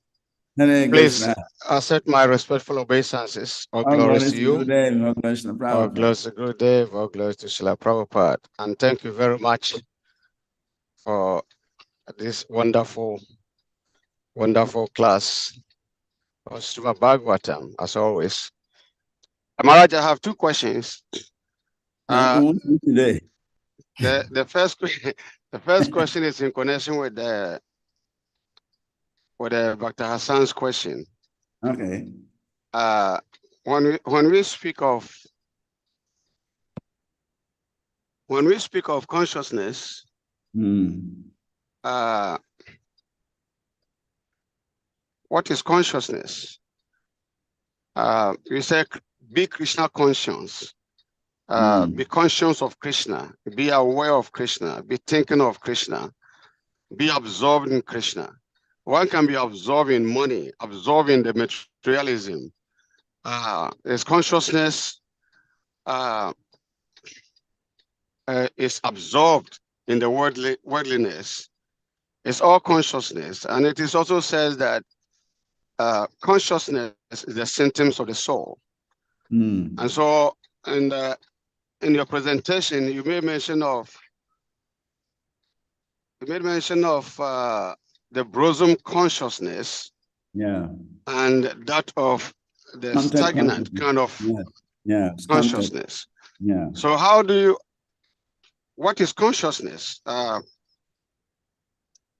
Hare Please Krishna. accept my respectful obeisances. All All glories glories to to you. Gurudev, all glories to All Prabhupada. glories to Gurudev. All glories to Srila Prabhupada. And thank you very much for this wonderful, wonderful class of Srimad Bhagavatam, as always. Maharaj, I have two questions. Today. The first the first question is in connection with the Dr. Hassan's question. Okay. When we speak of consciousness, what is consciousness? We say be Krishna conscious. Be conscious of Krishna, be aware of Krishna, be thinking of Krishna, be absorbed in Krishna. One can be absorbed in money, absorbed in the materialism. His consciousness is absorbed in the worldliness. It's all consciousness. And it is also says that consciousness is the symptoms of the soul. And so in your presentation, you made mention of the bosom consciousness, and that of the stagnant kind of consciousness. So what is consciousness?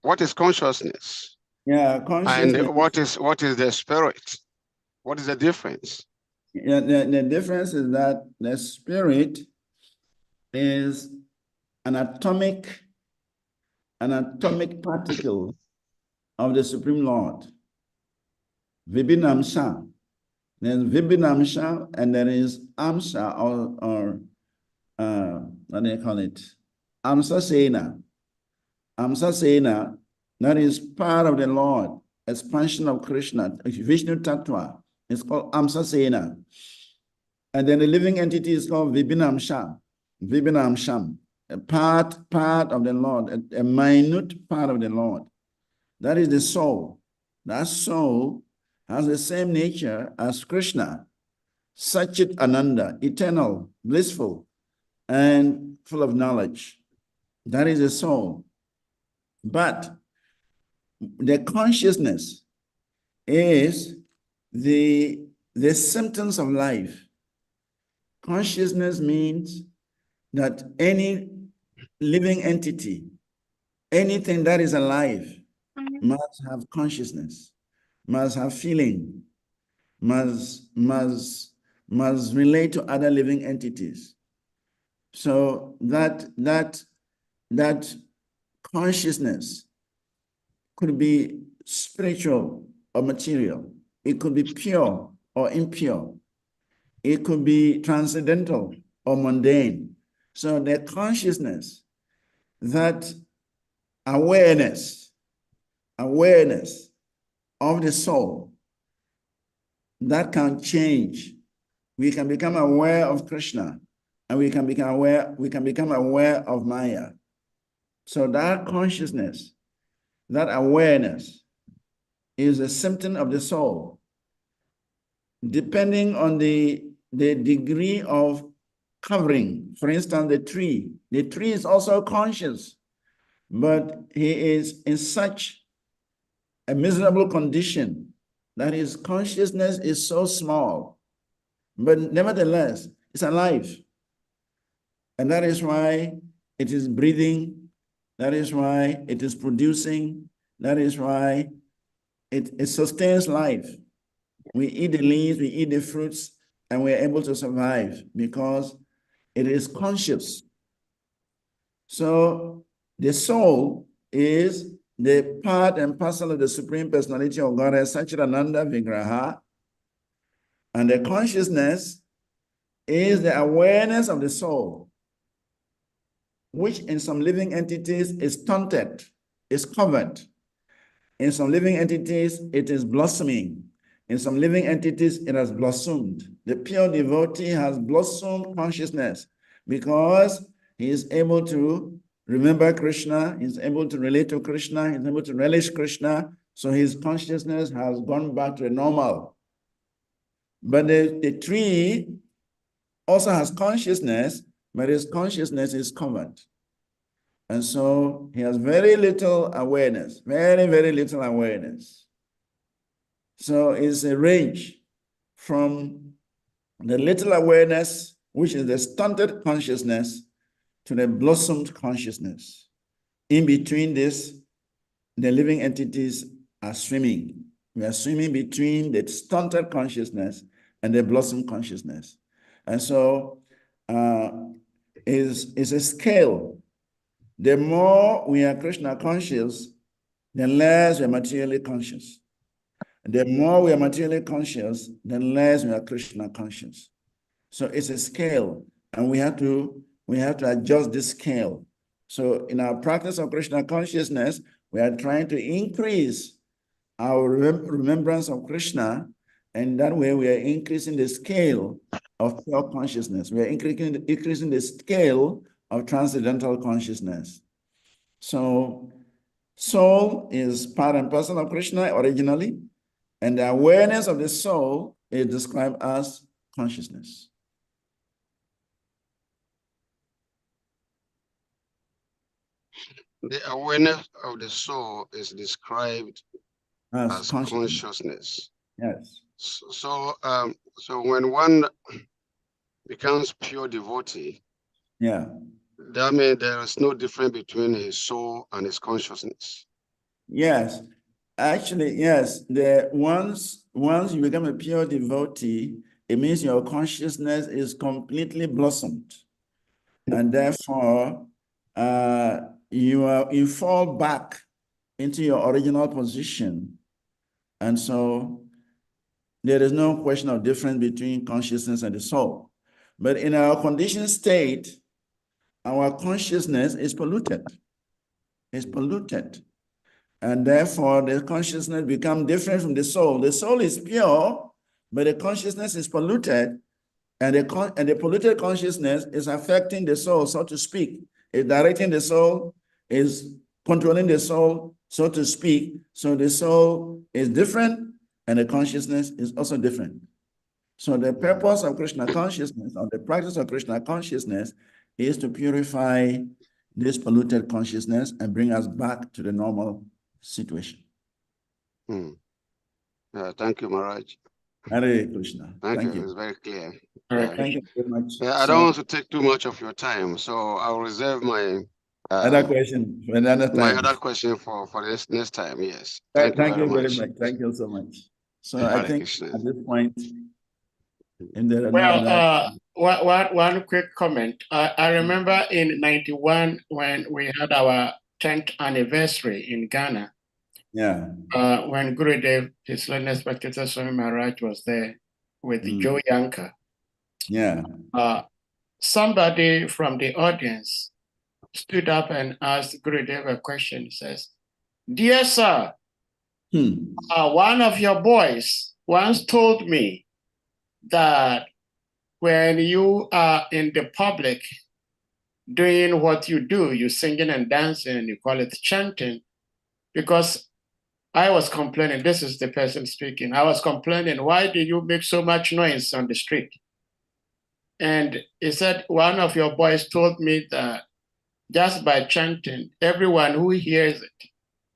What is consciousness? Consciousness. And what is the spirit? What is the difference? The difference is that the spirit is an atomic particle of the Supreme Lord. Vibhinamsha. There's Vibhinamsha and there is Amsha or what do you call it? Amsa Sena. Amsa Sena, that is part of the Lord, expansion of Krishna, Vishnu Tattva. It's called Amsasena. And then the living entity is called Vibhinamsham, a part of the Lord, a minute part of the Lord. That is the soul. That soul has the same nature as Krishna, Satchit Ananda, eternal, blissful, and full of knowledge. That is the soul. But the consciousness is the symptoms of life. Consciousness means that any living entity, anything that is alive, must have consciousness, must have feeling, must relate to other living entities. So that consciousness could be spiritual or material. It could be pure or impure. It could be transcendental or mundane. So the consciousness, that awareness of the soul, that can change. We can become aware of Krishna, and we can become aware of Maya. So that consciousness, that awareness, is a symptom of the soul. Depending on the degree of covering, for instance, the tree is also conscious, but he is in such a miserable condition that his consciousness is so small, but nevertheless, it's alive. And that is why it is breathing. That is why it is producing. That is why it sustains life. We eat the leaves, we eat the fruits, and we are able to survive because it is conscious. So the soul is the part and parcel of the Supreme Personality of Godhead, Satchidananda Vigraha, and the consciousness is the awareness of the soul, which in some living entities is stunted, is covered. In some living entities, it is blossoming. In some living entities, it has blossomed. The pure devotee has blossomed consciousness because he is able to remember Krishna, he's able to relate to Krishna, he's able to relish Krishna, so his consciousness has gone back to a normal. But the tree also has consciousness, but his consciousness is covered. And so he has very little awareness, very, very little awareness. So it's a range from the little awareness, which is the stunted consciousness, to the blossomed consciousness. In between this, the living entities are swimming. We are swimming between the stunted consciousness and the blossomed consciousness. And so is a scale. The more we are Krishna conscious, the less we are materially conscious. The more we are materially conscious, the less we are Krishna conscious. So it's a scale, and we have to adjust this scale. So in our practice of Krishna consciousness, we are trying to increase our remembrance of Krishna, and that way we are increasing the scale of pure consciousness. We are increasing the scale of transcendental consciousness. So soul is part and parcel of Krishna originally, and the awareness of the soul is described as consciousness. The awareness of the soul is described as consciousness. Yes. So when one becomes pure devotee, yeah, that means there is no difference between his soul and his consciousness. Yes, actually, yes. Once you become a pure devotee, it means your consciousness is completely blossomed, and therefore you fall back into your original position, and so there is no question of difference between consciousness and the soul. But in our conditioned state, our consciousness is polluted. It's polluted. And therefore, the consciousness becomes different from the soul. The soul is pure, but the consciousness is polluted, and the polluted consciousness is affecting the soul, so to speak. It's directing the soul, is controlling the soul, so to speak. So the soul is different, and the consciousness is also different. So the purpose of Krishna consciousness, or the practice of Krishna consciousness, is to purify this polluted consciousness and bring us back to the normal situation. Thank you, Maharaj. Hare Krishna. Thank you. It's very clear. Thank you very much. I don't want to take too much of your time, so I'll reserve my other question for another time. My other question for this next time. Yes. Thank you very much. Thank you so much. So Hare I think Krishna. at this point, in there one quick comment. I remember in '91 when we had our 10th anniversary in Ghana. Yeah. When Gurudev, His Holiness Bhaktivedanta Swami Maharaj was there with Joe Yanka. Yeah. Somebody from the audience stood up and asked Gurudev a question. He says, "Dear sir, one of your boys once told me that when you are in the public doing what you do, you singing and dancing, you call it chanting, because I was complaining, this is the person speaking, I was complaining, why do you make so much noise on the street?" And he said, one of your boys told me that just by chanting, everyone who hears it,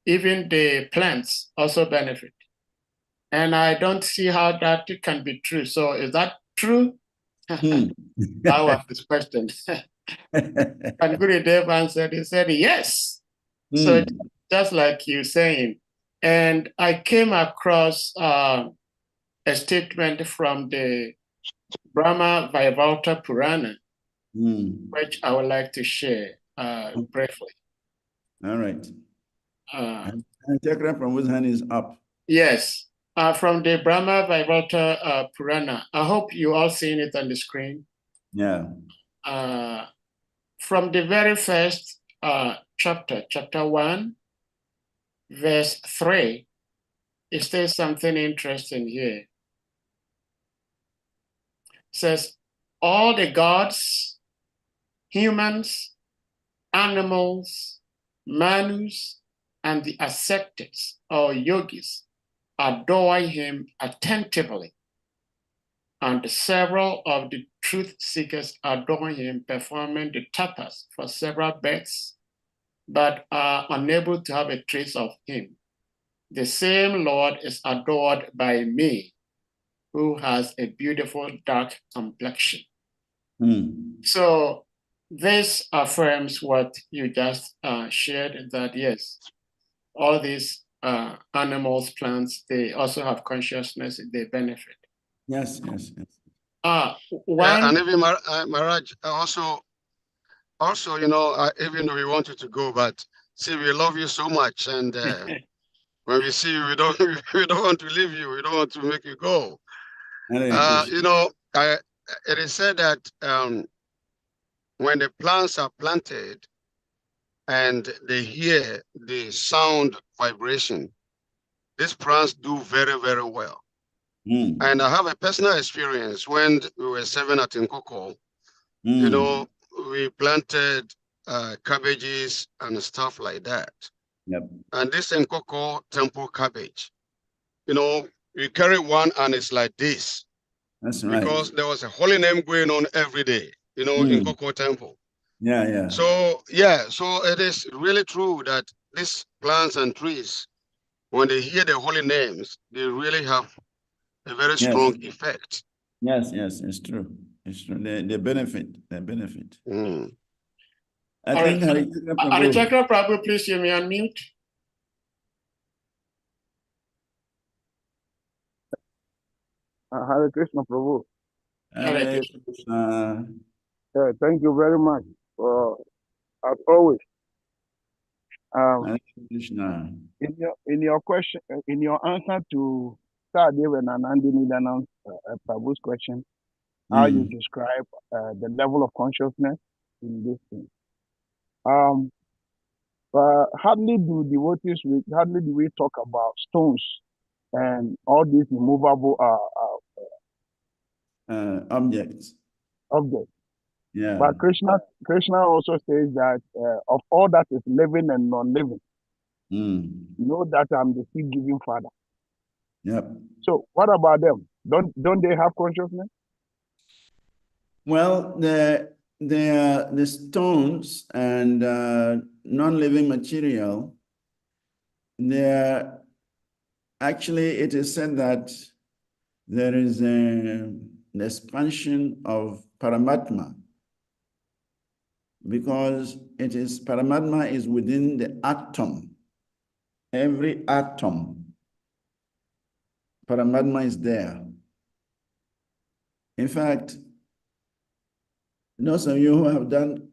even the plants, also benefit. And I don't see how that can be true. So is that true? That was this question. And Gurudev answered, he said, yes. So just like you saying. And I came across a statement from the Brahma Vaivarta Purana, which I would like to share briefly. All right. And Chakra from whose hand is up? Yes, from the Brahma Vaivarta Purana. I hope you all seen it on the screen. Yeah. From the very first chapter 1, verse 3, it says something interesting here. It says, all the gods, humans, animals, manus, and the ascetics or yogis adore him attentively. And several of the truth seekers adore him, performing the tapas for several births, but are unable to have a trace of him. The same Lord is adored by me, who has a beautiful dark complexion. So this affirms what you just shared, that yes, all these animals, plants, they also have consciousness, they benefit. Yes, yes, yes. And even Maharaj, also, you know, even though we want you to go, but see, we love you so much, and when we see you, we don't want to leave you. We don't want to make you go. You know, it is said that when the plants are planted and they hear the sound vibration, these plants do very, very well. And I have a personal experience when we were serving at Nkoko. You know, we planted cabbages and stuff like that. Yep. And this Nkoko temple cabbage, you know, we carry one and it's like this. That's right. Because there was a holy name going on every day, you know, in Nkoko temple. Yeah, yeah. So, yeah, so it is really true that these plants and trees, when they hear the holy names, they really have a very strong effect. Yes, yes, it's true. It's true. They benefit. They benefit. I think Harichakra Prabhu, please hear me unmute. Hare Krishna Prabhu. Hare Krishna. Thank you very much for, as always. Hare Krishna. In your question, in your answer to Sadev and Anandini Dhanan's Prabhu's question, how you describe the level of consciousness in this thing. Hardly do we talk about stones and all these immovable objects. objects. Yeah. But Krishna also says that of all that is living and non-living, know that I'm the seed-giving Father. Yep. So what about them? Don't they have consciousness? Well, the stones and non-living material, actually it is said that there is an expansion of Paramatma, because Paramatma is within the atom. Every atom, Paramatma is there. In fact, those of you who have done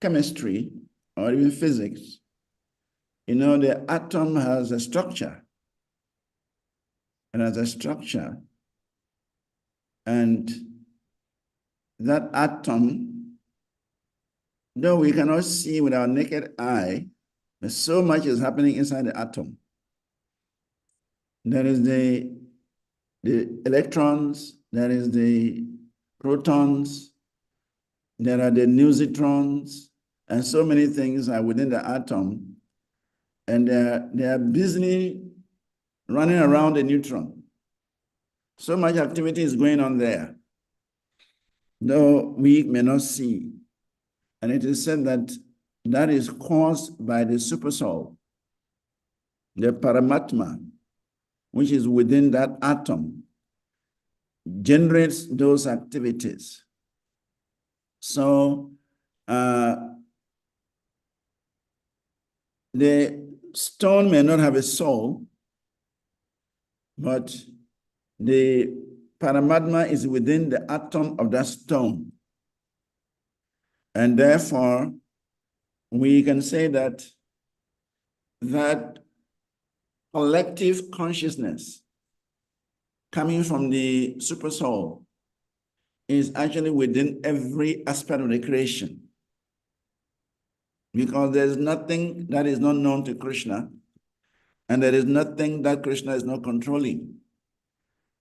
chemistry or even physics, you know the atom has a structure. It has a structure. And that atom, though we cannot see with our naked eye, but so much is happening inside the atom. There is the electrons, there is the protons, there are the neutrons, and so many things are within the atom, and they are busily running around the neutron. So much activity is going on there, though we may not see. And it is said that that is caused by the supersoul, the Paramatma, which is within that atom, generates those activities. So the stone may not have a soul, but the Paramatma is within the atom of that stone. And therefore, we can say that that collective consciousness coming from the supersoul is actually within every aspect of the creation. Because there's nothing that is not known to Krishna, and there is nothing that Krishna is not controlling,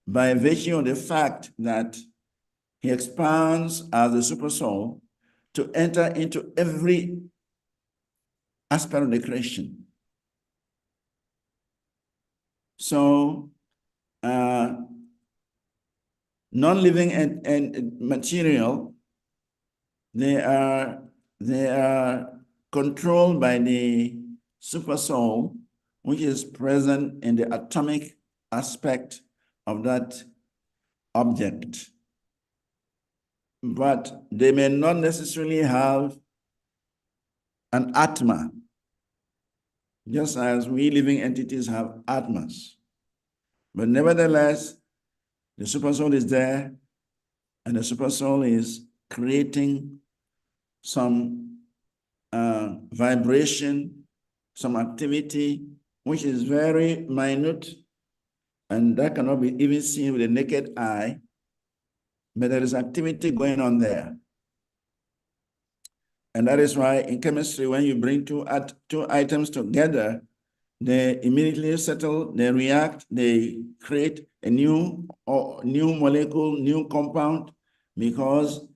by virtue of the fact that he expands as the supersoul to enter into every aspect of the creation. So non-living and material, they are controlled by the supersoul, which is present in the atomic aspect of that object. But they may not necessarily have an atma, just as we living entities have atmas. But nevertheless, the supersoul is there, and the supersoul is creating some vibration, some activity, which is very minute, and that cannot be even seen with the naked eye, but there is activity going on there. And that is why in chemistry, when you bring two items together, they immediately settle, they react, they create a new molecule, new compound, because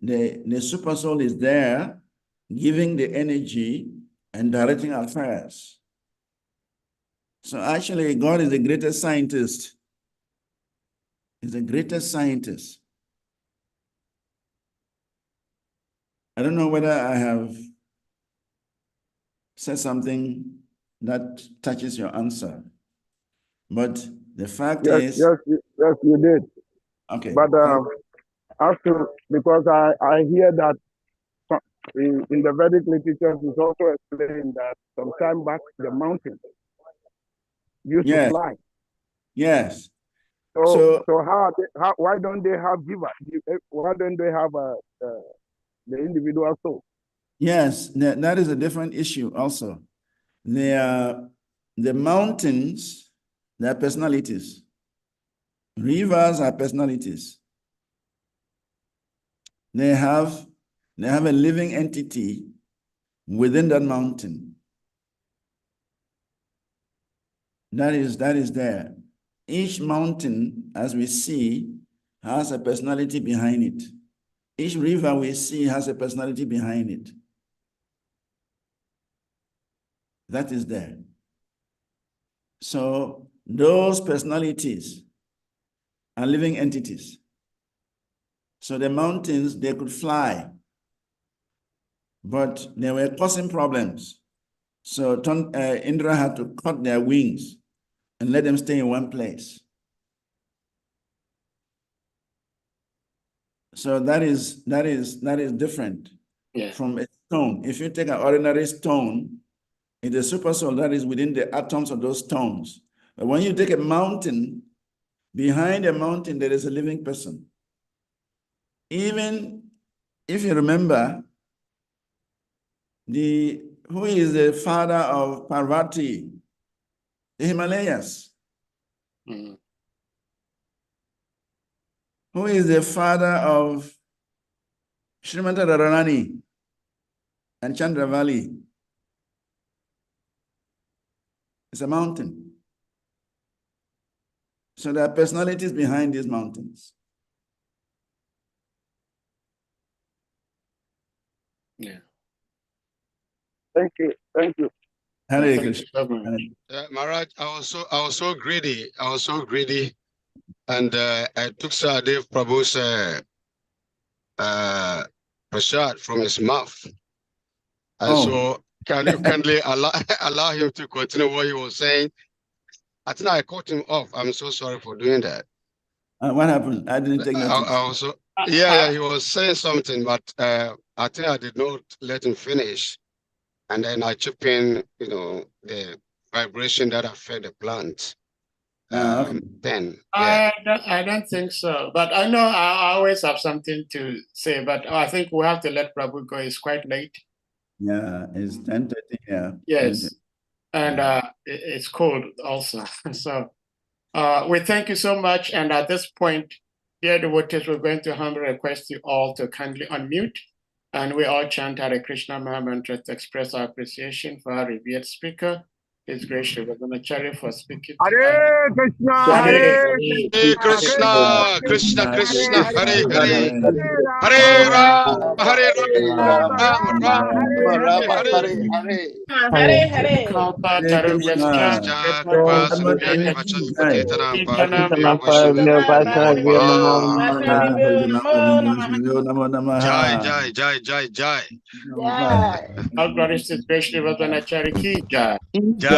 the supersoul is there giving the energy and directing affairs. So actually, God is the greatest scientist. He's the greatest scientist. I don't know whether I have said something that touches your answer, but the fact is... Yes, you did. Okay. But because I hear that in the Vedic literatures, it's also explained that some time back the mountain used to fly. Yes. So why don't they have jiva? Why don't they have the individual soul? Yes, that is a different issue also. The mountains, they are personalities. Rivers are personalities. They have a living entity within that mountain. That is there. Each mountain, as we see, has a personality behind it. Each river we see has a personality behind it. That is there. So those personalities are living entities. So the mountains, they could fly, but they were causing problems. So Indra had to cut their wings and let them stay in one place. So that is different from a stone. If you take an ordinary stone, it's a super soul that is within the atoms of those stones. But when you take a mountain, behind a mountain, there is a living person. Even if you remember, who is the father of Parvati? The Himalayas. Mm-hmm. Who is the father of Srimati Radharani and Chandravali? It's a mountain. So there are personalities behind these mountains. Yeah. Thank you. Thank you. Hare Krishna. Maharaj, I was so greedy. I was so greedy. And I took Sahadev Prabhu's prasad from his mouth. And so can you kindly allow him to continue what he was saying? I think I cut him off. I'm so sorry for doing that. What happened? I didn't take notice. Yeah, he was saying something, but I think I did not let him finish. And then I chip in, the vibration that affect the plant. Okay. Then, yeah. I don't think so. But I know I always have something to say, but I think we have to let Prabhu go. It's quite late. Yeah, it's 10:30. Yeah. Yes. And it's cold also. So we thank you so much. And at this point, dear devotees, we're going to humbly request you all to kindly unmute. And we all chant Hare Krishna Maha Mantra to express our appreciation for our revered speaker, His Grace Sri VANACARI, for speaking. Hare Krishna, Hare Krishna, Krishna Krishna, Hare Hare, Hare Hare Ram, Hare Ram, Ram Ram, Hare Hare Hare. Hare Hare. Jai, Jai, Jai, Jai, Jai. All glories to His Grace Sri VANACARI ki jai. Jai.